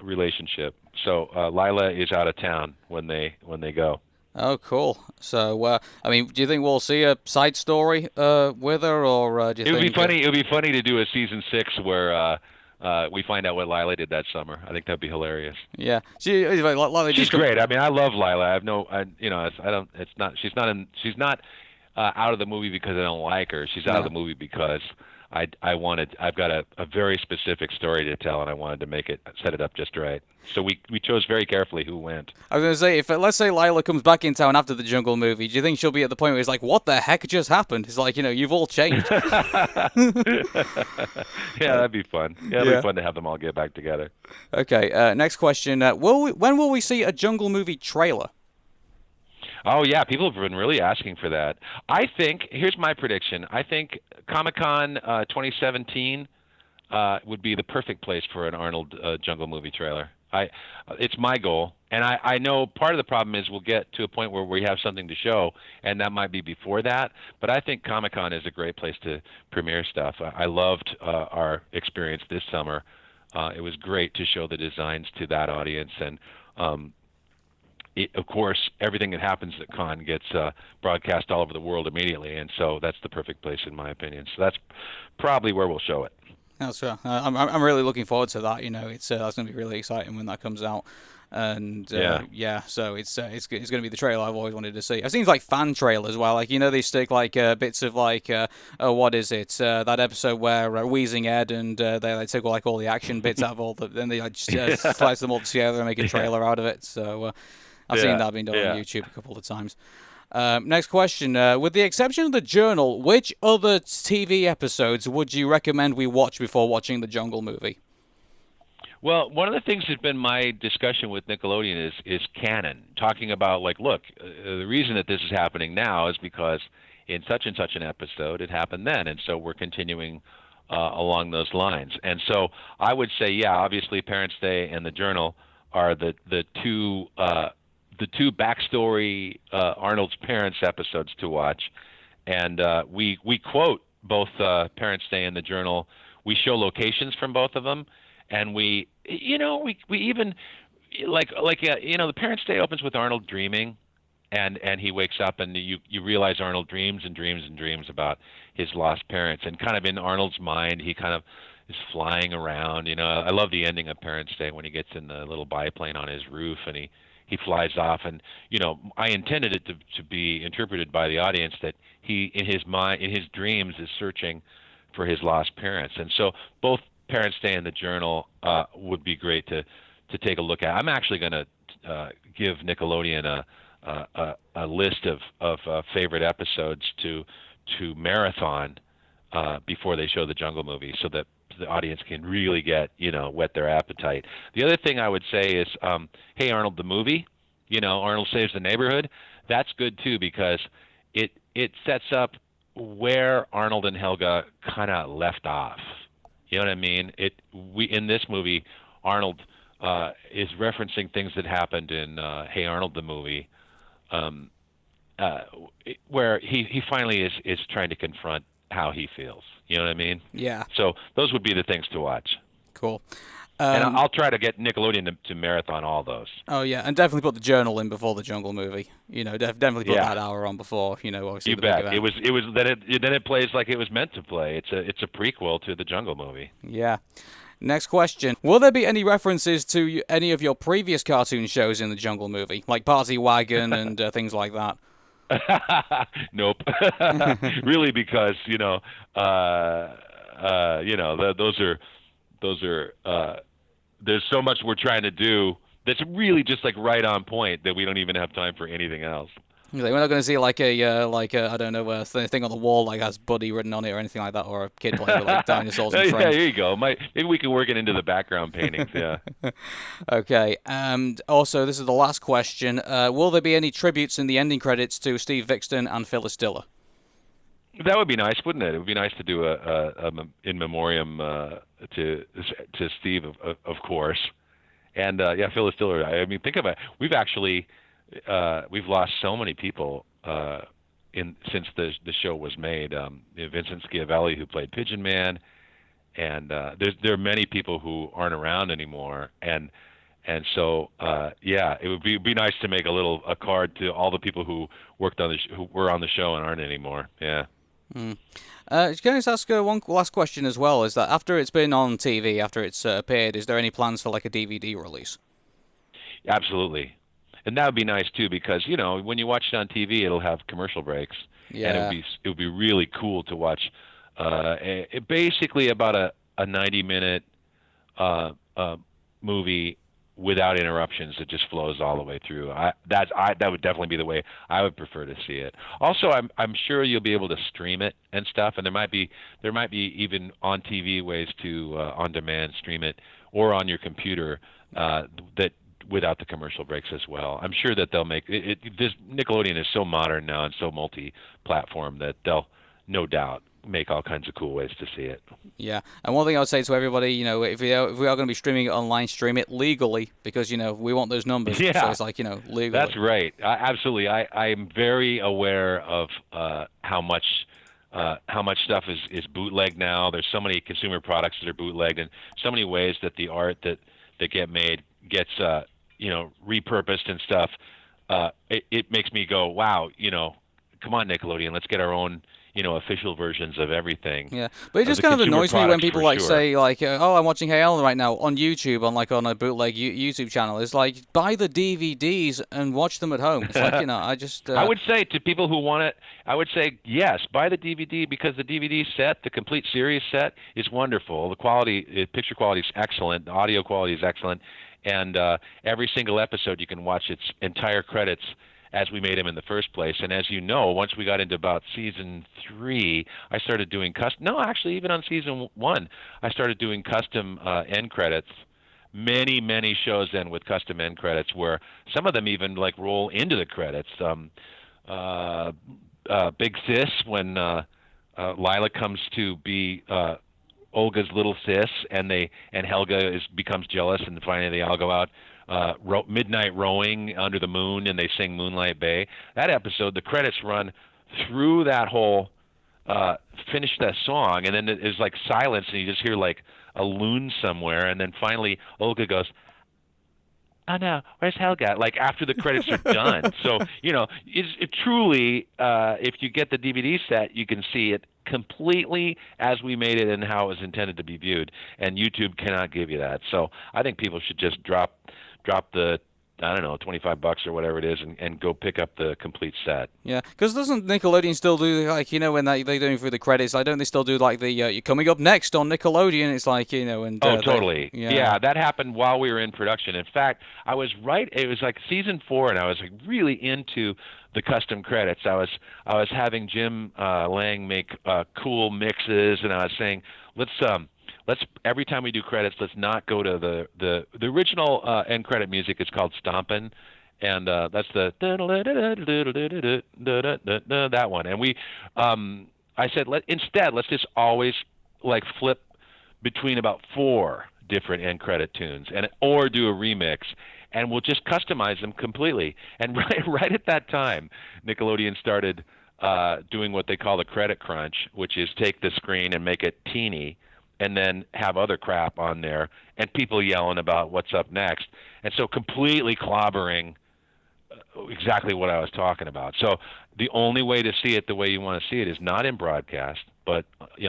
relationship. So Lila is out of town when they go. Oh, cool. So, do you think we'll see a side story with her, or do you think... It would be funny to do a season 6 where we find out what Lila did that summer. I think that'd be hilarious. Yeah, she's great. I mean, I love Lila. She's not out of the movie because I don't like her. She's out of the movie because I've got a very specific story to tell, and I wanted to set it up just right. So we chose very carefully who went. I was going to say, if let's say Lila comes back in town after the Jungle movie, do you think she'll be at the point where it's like, what the heck just happened? It's like, you've all changed. Yeah, that'd be fun. Yeah, it'd be fun to have them all get back together. Okay, next question. When will we see a Jungle movie trailer? Oh, yeah, people have been really asking for that. I think, here's my prediction. I think Comic-Con 2017 would be the perfect place for an Arnold Jungle movie trailer. It's my goal, and I know part of the problem is we'll get to a point where we have something to show, and that might be before that, but I think Comic-Con is a great place to premiere stuff. I loved our experience this summer. It was great to show the designs to that audience, and of course, everything that happens at Con gets broadcast all over the world immediately, and so that's the perfect place in my opinion. So that's probably where we'll show it. That's right. I'm really looking forward to that. It's that's going to be really exciting when that comes out. And so it's going to be the trailer I've always wanted to see. I've seen like fan trailers where they stick like bits of like what is it that episode where Wheezing Ed and they take like all the action bits out of all then they just slice them all together and make a trailer out of it. So I've seen that being done on YouTube a couple of times. Next question. With the exception of The Journal, which other TV episodes would you recommend we watch before watching the Jungle movie? Well, one of the things that's been my discussion with Nickelodeon is canon, talking about look, the reason that this is happening now is because in such and such an episode it happened then, and so we're continuing along those lines. And so I would say, obviously Parents' Day and The Journal are the two backstory Arnold's parents episodes to watch, and we quote both Parents' Day and The Journal. We show locations from both of them, and we even the Parents' Day opens with Arnold dreaming, and he wakes up and you realize Arnold dreams and dreams and dreams about his lost parents, and kind of in Arnold's mind he kind of is flying around. I love the ending of Parents' Day when he gets in the little biplane on his roof and he flies off. And I intended it to be interpreted by the audience that he, in his mind, in his dreams, is searching for his lost parents. And so both Parents' Day and the Journal would be great to take a look at. I'm actually going to give Nickelodeon a list of favorite episodes to marathon before they show the Jungle movie, so that the audience can really get whet their appetite. The other thing I would say is, Hey Arnold the movie, Arnold Saves the Neighborhood. That's good too, because it sets up where Arnold and Helga kind of left off. You know what I mean? In this movie, Arnold is referencing things that happened in Hey Arnold the movie, where he finally is trying to confront how he feels. You know what I mean? Yeah. So those would be the things to watch. Cool. And I'll try to get Nickelodeon to marathon all those. Oh yeah, and definitely put the Journal in before the Jungle movie. Definitely put that hour on before. Obviously. You bet. It was then it plays like it was meant to play. It's a prequel to the Jungle movie. Yeah. Next question. Will there be any references to any of your previous cartoon shows in the Jungle movie, like Party Wagon and things like that? Nope. Really, because those are there's so much we're trying to do that's really just like right on point that we don't even have time for anything else. We're not going to see like a I don't know, a thing on the wall like has Buddy written on it or anything like that, or a kid playing with like dinosaurs and friends. Yeah, here you go. Maybe we can work it into the background paintings. Yeah. Okay. And also, this is the last question. Will there be any tributes in the ending credits to Steve Vixton and Phyllis Diller? That would be nice, wouldn't it? It would be nice to do a in memoriam to Steve, of course, and Phyllis Diller. I mean, think about it. We've actually we've lost so many people since the show was made. Vincent Schiavelli, who played Pigeon Man, and there are many people who aren't around anymore, and so it would be nice to make a card to all the people who worked on who were on the show and aren't anymore. Yeah. Can I just ask one last question as well? Is that after it's been on TV, after it's appeared, is there any plans for like a DVD release? Absolutely. And that would be nice too, because when you watch it on TV, it'll have commercial breaks, and it would be really cool to watch. Basically about a 90-minute movie without interruptions. It just flows all the way through. That would definitely be the way I would prefer to see it. Also, I'm sure you'll be able to stream it and stuff, and there might be even on TV ways to on demand stream it, or on your computer that without the commercial breaks as well. I'm sure that they'll make it. This Nickelodeon is so modern now and so multi-platform that they'll no doubt make all kinds of cool ways to see it. Yeah, and one thing I would say to everybody, if we are going to be streaming it online, stream it legally, because we want those numbers. Yeah, so it's like legally. That's right. Absolutely. I'm very aware of how much stuff is bootleg now. There's so many consumer products that are bootlegged, and so many ways that the art that get made gets repurposed and stuff. It makes me go, wow, come on, Nickelodeon, let's get our own official versions of everything. Yeah, but it just kind of annoys me when people say oh, I'm watching Hey Arnold right now on YouTube on a bootleg YouTube channel. It's like, buy the DVDs and watch them at home. It's like I just I would say to people who want it, I would say yes, buy the DVD, because the DVD set, the complete series set, is wonderful. The quality, picture quality is excellent. The audio quality is excellent, and every single episode you can watch its entire credits as we made them in the first place. And as you know, once we got into about season 3, I started doing even on season 1, I started doing custom end credits. Many shows end with custom end credits, where some of them even roll into the credits. Big Sis, when Lila comes to be Olga's little sis, and Helga becomes jealous, and finally they all go out midnight rowing under the moon, and they sing Moonlight Bay. That episode, the credits run through that whole finish that song, and then there's silence, and you just hear a loon somewhere, and then finally Olga goes, "Oh no, where's Helga?" After the credits are done. So it truly, if you get the DVD set, you can see it completely as we made it and how it was intended to be viewed. And YouTube cannot give you that. So I think people should just drop the, I don't know, $25 or whatever it is, and go pick up the complete set. Yeah, because doesn't Nickelodeon still do, like, when they're doing through the credits? Like, don't they still do like the you're coming up next on Nickelodeon? It's like, and oh, totally. Yeah, that happened while we were in production. In fact, I was right. It was like season 4, and I was like really into the custom credits. I was having Jim Lang make cool mixes, and I was saying, let's every time we do credits, let's not go to the original end credit music is called Stompin', and that's the that one. And we I said instead let's just always like flip between about 4 different end credit tunes or do a remix, and we'll just customize them completely. And right at that time, Nickelodeon started doing what they call the credit crunch, which is take the screen and make it teeny, and then have other crap on there, and people yelling about what's up next, and so completely clobbering exactly what I was talking about. So the only way to see it the way you want to see it is not in broadcast, but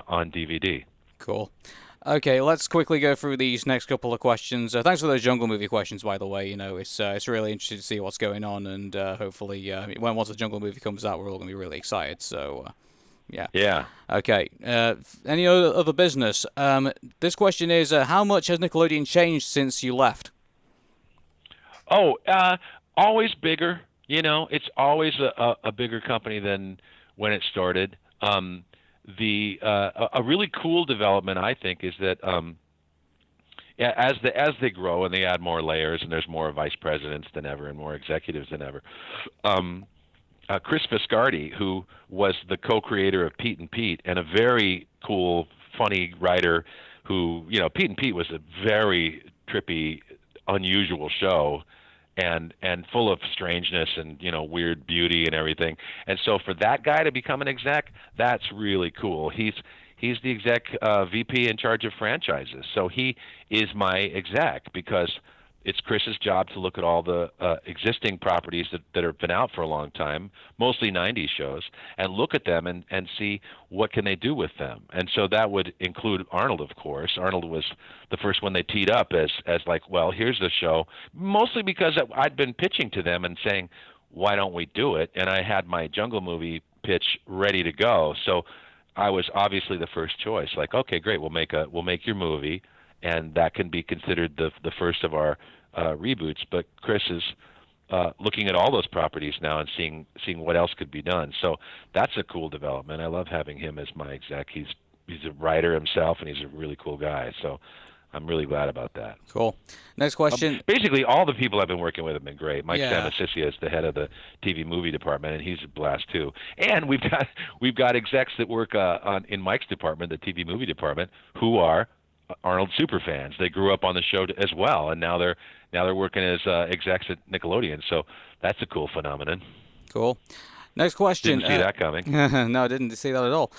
on DVD. Cool. Okay, let's quickly go through these next couple of questions. Thanks for those Jungle Movie questions, by the way. It's really interesting to see what's going on, and hopefully, once the Jungle Movie comes out, we're all going to be really excited. So. Yeah. Yeah. Okay. Any other business? This question is, how much has Nickelodeon changed since you left? Oh, always bigger. It's always a bigger company than when it started. A really cool development, I think, is that as they grow and they add more layers and there's more vice presidents than ever and more executives than ever. Chris Viscardi, who was the co-creator of Pete and Pete, and a very cool, funny writer who, Pete and Pete was a very trippy, unusual show, and full of strangeness and, weird beauty and everything. And so for that guy to become an exec, that's really cool. He's the exec VP in charge of franchises. So he is my exec because it's Chris's job to look at all the existing properties that have been out for a long time, mostly 90s shows, and look at them and see what can they do with them. And so that would include Arnold, of course. Arnold was the first one they teed up as like, well, here's the show, mostly because I'd been pitching to them and saying, why don't we do it? And I had my Jungle Movie pitch ready to go. So I was obviously the first choice. Like, okay, great, we'll make your movie, and that can be considered the first of our reboots. But Chris is looking at all those properties now and seeing what else could be done. So that's a cool development. I love having him as my exec. He's a writer himself, and he's a really cool guy. So I'm really glad about that. Cool. Next question. Basically, all the people I've been working with have been great. Mike Samasisia is the head of the TV movie department, and he's a blast too. And we've got execs that work in Mike's department, the TV movie department, who are Arnold super fans. They grew up on the show as well, and now they're working as execs at Nickelodeon. So that's a cool phenomenon. Cool. Next question. Didn't see that coming. No, I didn't see that at all.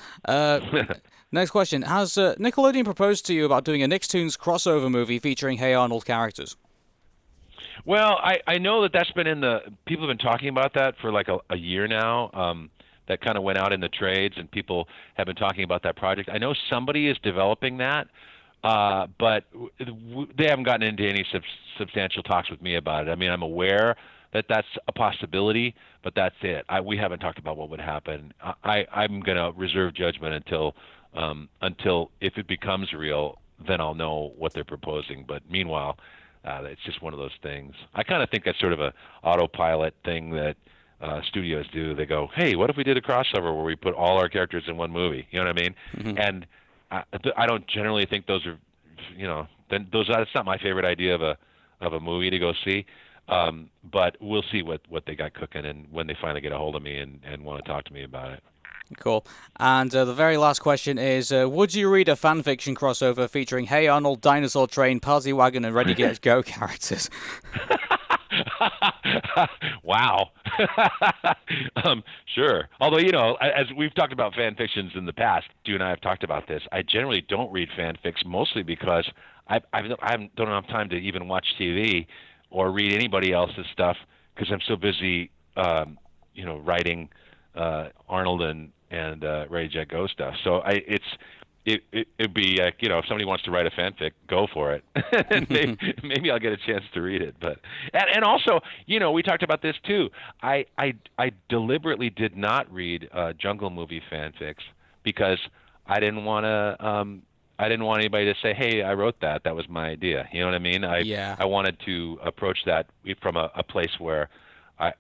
Next question. Has Nickelodeon proposed to you about doing a Nicktoons crossover movie featuring Hey Arnold characters? Well, I know that's been people have been talking about that for like a year now. That kind of went out in the trades, and people have been talking about that project. I know somebody is developing that, but they haven't gotten into any substantial talks with me about it. I mean, I'm aware that that's a possibility, but that's it. We haven't talked about what would happen. I'm going to reserve judgment until if it becomes real, then I'll know what they're proposing. But meanwhile, it's just one of those things. I kind of think that's sort of a autopilot thing that studios do. They go, hey, what if we did a crossover where we put all our characters in one movie? You know what I mean? Mm-hmm. And I don't generally think those are, that's not my favorite idea of a movie to go see. But we'll see what they got cooking, and when they finally get a hold of me and want to talk to me about it. Cool. And the very last question is, would you read a fan fiction crossover featuring Hey Arnold, Dinosaur Train, Party Wagon, and Ready Get Go characters? Wow. Sure. Although, as we've talked about fan fictions in the past, you and I have talked about this, I generally don't read fan fics, mostly because I don't have time to even watch TV or read anybody else's stuff because I'm so busy, writing Arnold and and Ready Jet Go stuff. So it'd be if somebody wants to write a fanfic, go for it. And maybe I'll get a chance to read it. But and also, we talked about this too. I deliberately did not read Jungle Movie fanfics because I didn't want anybody to say, "Hey, I wrote that. That was my idea." You know what I mean? I wanted to approach that from a place where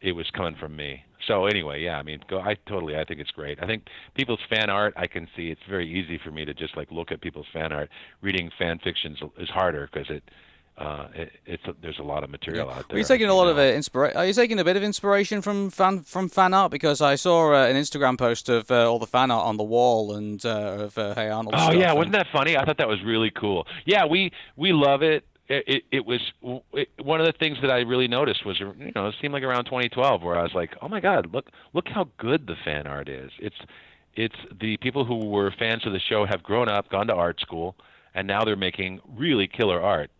it was coming from me. So anyway, yeah, I mean, I think it's great. I think people's fan art, I can see it's very easy for me to just look at people's fan art. Reading fan fictions is harder because there's a lot of material out there. Are you taking a lot of inspiration? Are you taking a bit of inspiration from fan art? Because I saw an Instagram post of all the fan art on the wall and of Hey Arnold. Oh yeah, wasn't that funny? I thought that was really cool. Yeah, we love it. It was one of the things that I really noticed was it seemed like around 2012 where I was like, oh my God, look how good the fan art is. It's the people who were fans of the show have grown up, gone to art school, and now they're making really killer art.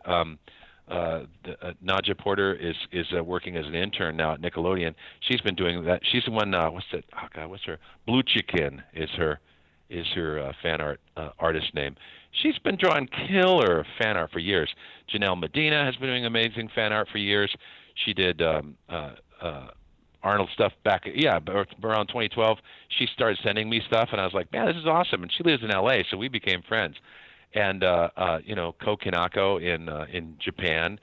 Nadja Porter is working as an intern now at Nickelodeon. She's been doing that. She's the one. What's her? Blue Chicken is her fan art artist name. She's been drawing killer fan art for years. Janelle Medina has been doing amazing fan art for years. She did Arnold stuff back, around 2012. She started sending me stuff, and I was like, man, this is awesome. And she lives in LA, so we became friends. And Ko Kinako in Japan.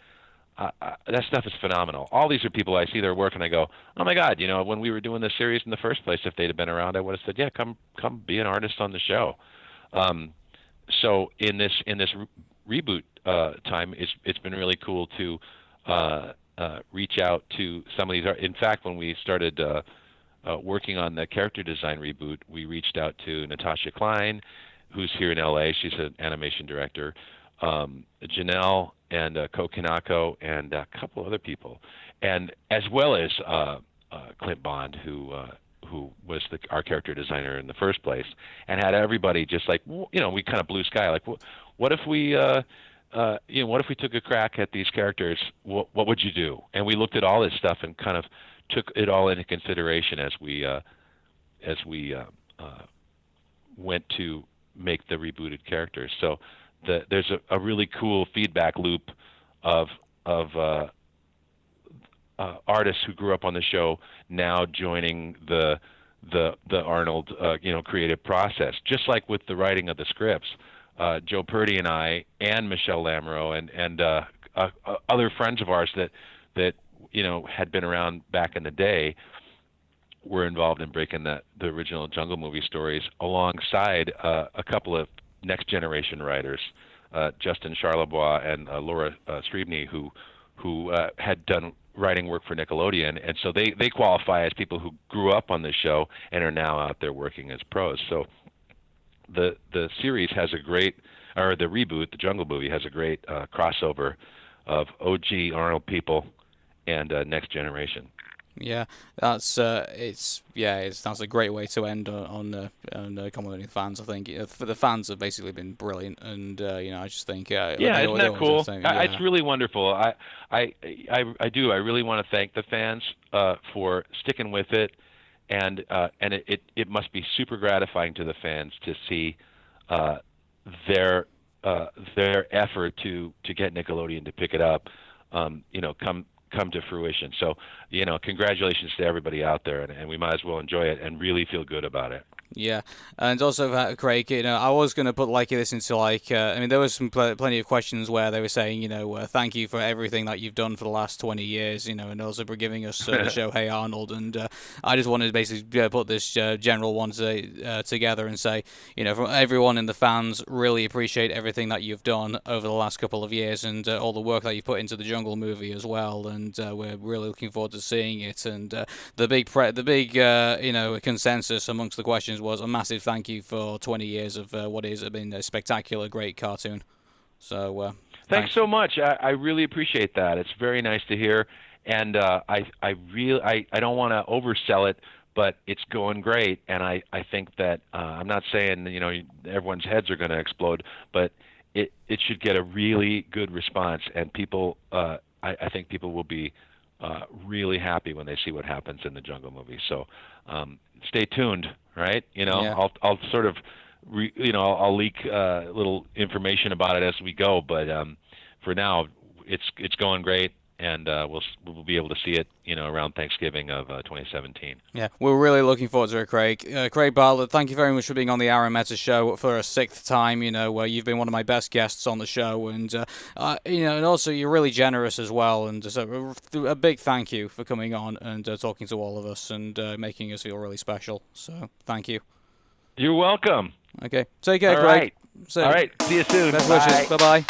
That stuff is phenomenal. All these are people I see their work, and I go, oh my God, when we were doing this series in the first place, if they'd have been around, I would have said, yeah, come be an artist on the show. So in this reboot time, it's been really cool to reach out to some of these. In fact, when we started working on the character design reboot, we reached out to Natasha Klein, who's here in LA. She's an animation director. Janelle and Ko Kinako and a couple other people, and as well as Clint Bond, who was our character designer in the first place, and had everybody just we kind of blue sky, what if we what if we took a crack at these characters? What would you do? And we looked at all this stuff and kind of took it all into consideration as we went to make the rebooted characters. So there's a really cool feedback loop of artists who grew up on the show now joining the Arnold creative process. Just like with the writing of the scripts, Joe Purdy and I and Michelle Lamoureux and other friends of ours that had been around back in the day were involved in breaking the original Jungle Movie stories alongside a couple of next generation writers, Justin Charlebois and Laura Strebney, who had done writing work for Nickelodeon, and so they qualify as people who grew up on the show and are now out there working as pros. So the series has the reboot, the Jungle Movie, has a great crossover of OG Arnold people and next generation. Yeah, that's that's a great way to end on complimenting fans. I think for the fans have basically been brilliant, and I just think isn't that cool? It's really wonderful. I really want to thank the fans for sticking with it, and it must be super gratifying to the fans to see their effort to get Nickelodeon to pick it up come to fruition. So, congratulations to everybody out there, and we might as well enjoy it and really feel good about it. Yeah, and also Craig, I was going to put this into there was some plenty of questions where they were saying, thank you for everything that you've done for the last 20 years, and also for giving us the show Hey Arnold, and I just wanted to basically put this general one together and say, from everyone in the fans, really appreciate everything that you've done over the last couple of years and all the work that you put into the Jungle Movie as well, and we're really looking forward to seeing it, and the big consensus amongst the questions was a massive thank you for 20 years of what has been a spectacular, great cartoon. So thanks so much. I really appreciate that. It's very nice to hear, and I don't want to oversell it, but it's going great. And I think that I'm not saying everyone's heads are going to explode, but it should get a really good response, and people I think people will be really happy when they see what happens in the Jungle Movie. So stay tuned. right? Yeah. I'll sort of, I'll leak little information about it as we go. But for now, it's going great, and we'll be able to see it, around Thanksgiving of 2017. Yeah, we're really looking forward to it, Craig. Craig Bartlett, thank you very much for being on the Arun Mehta show for a 6th time. Where you've been one of my best guests on the show, and and also you're really generous as well. And so a big thank you for coming on and talking to all of us and making us feel really special. So thank you. You're welcome. Okay, take care, All Craig. Right. So, all right, see you soon. Best Bye. wishes. Bye-bye.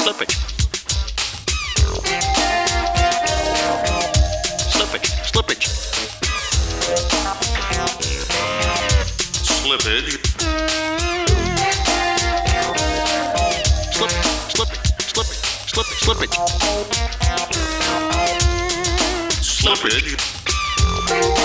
Slippage. Slippage. Slippage. Slippage. Slippage. Slippage. Slippage.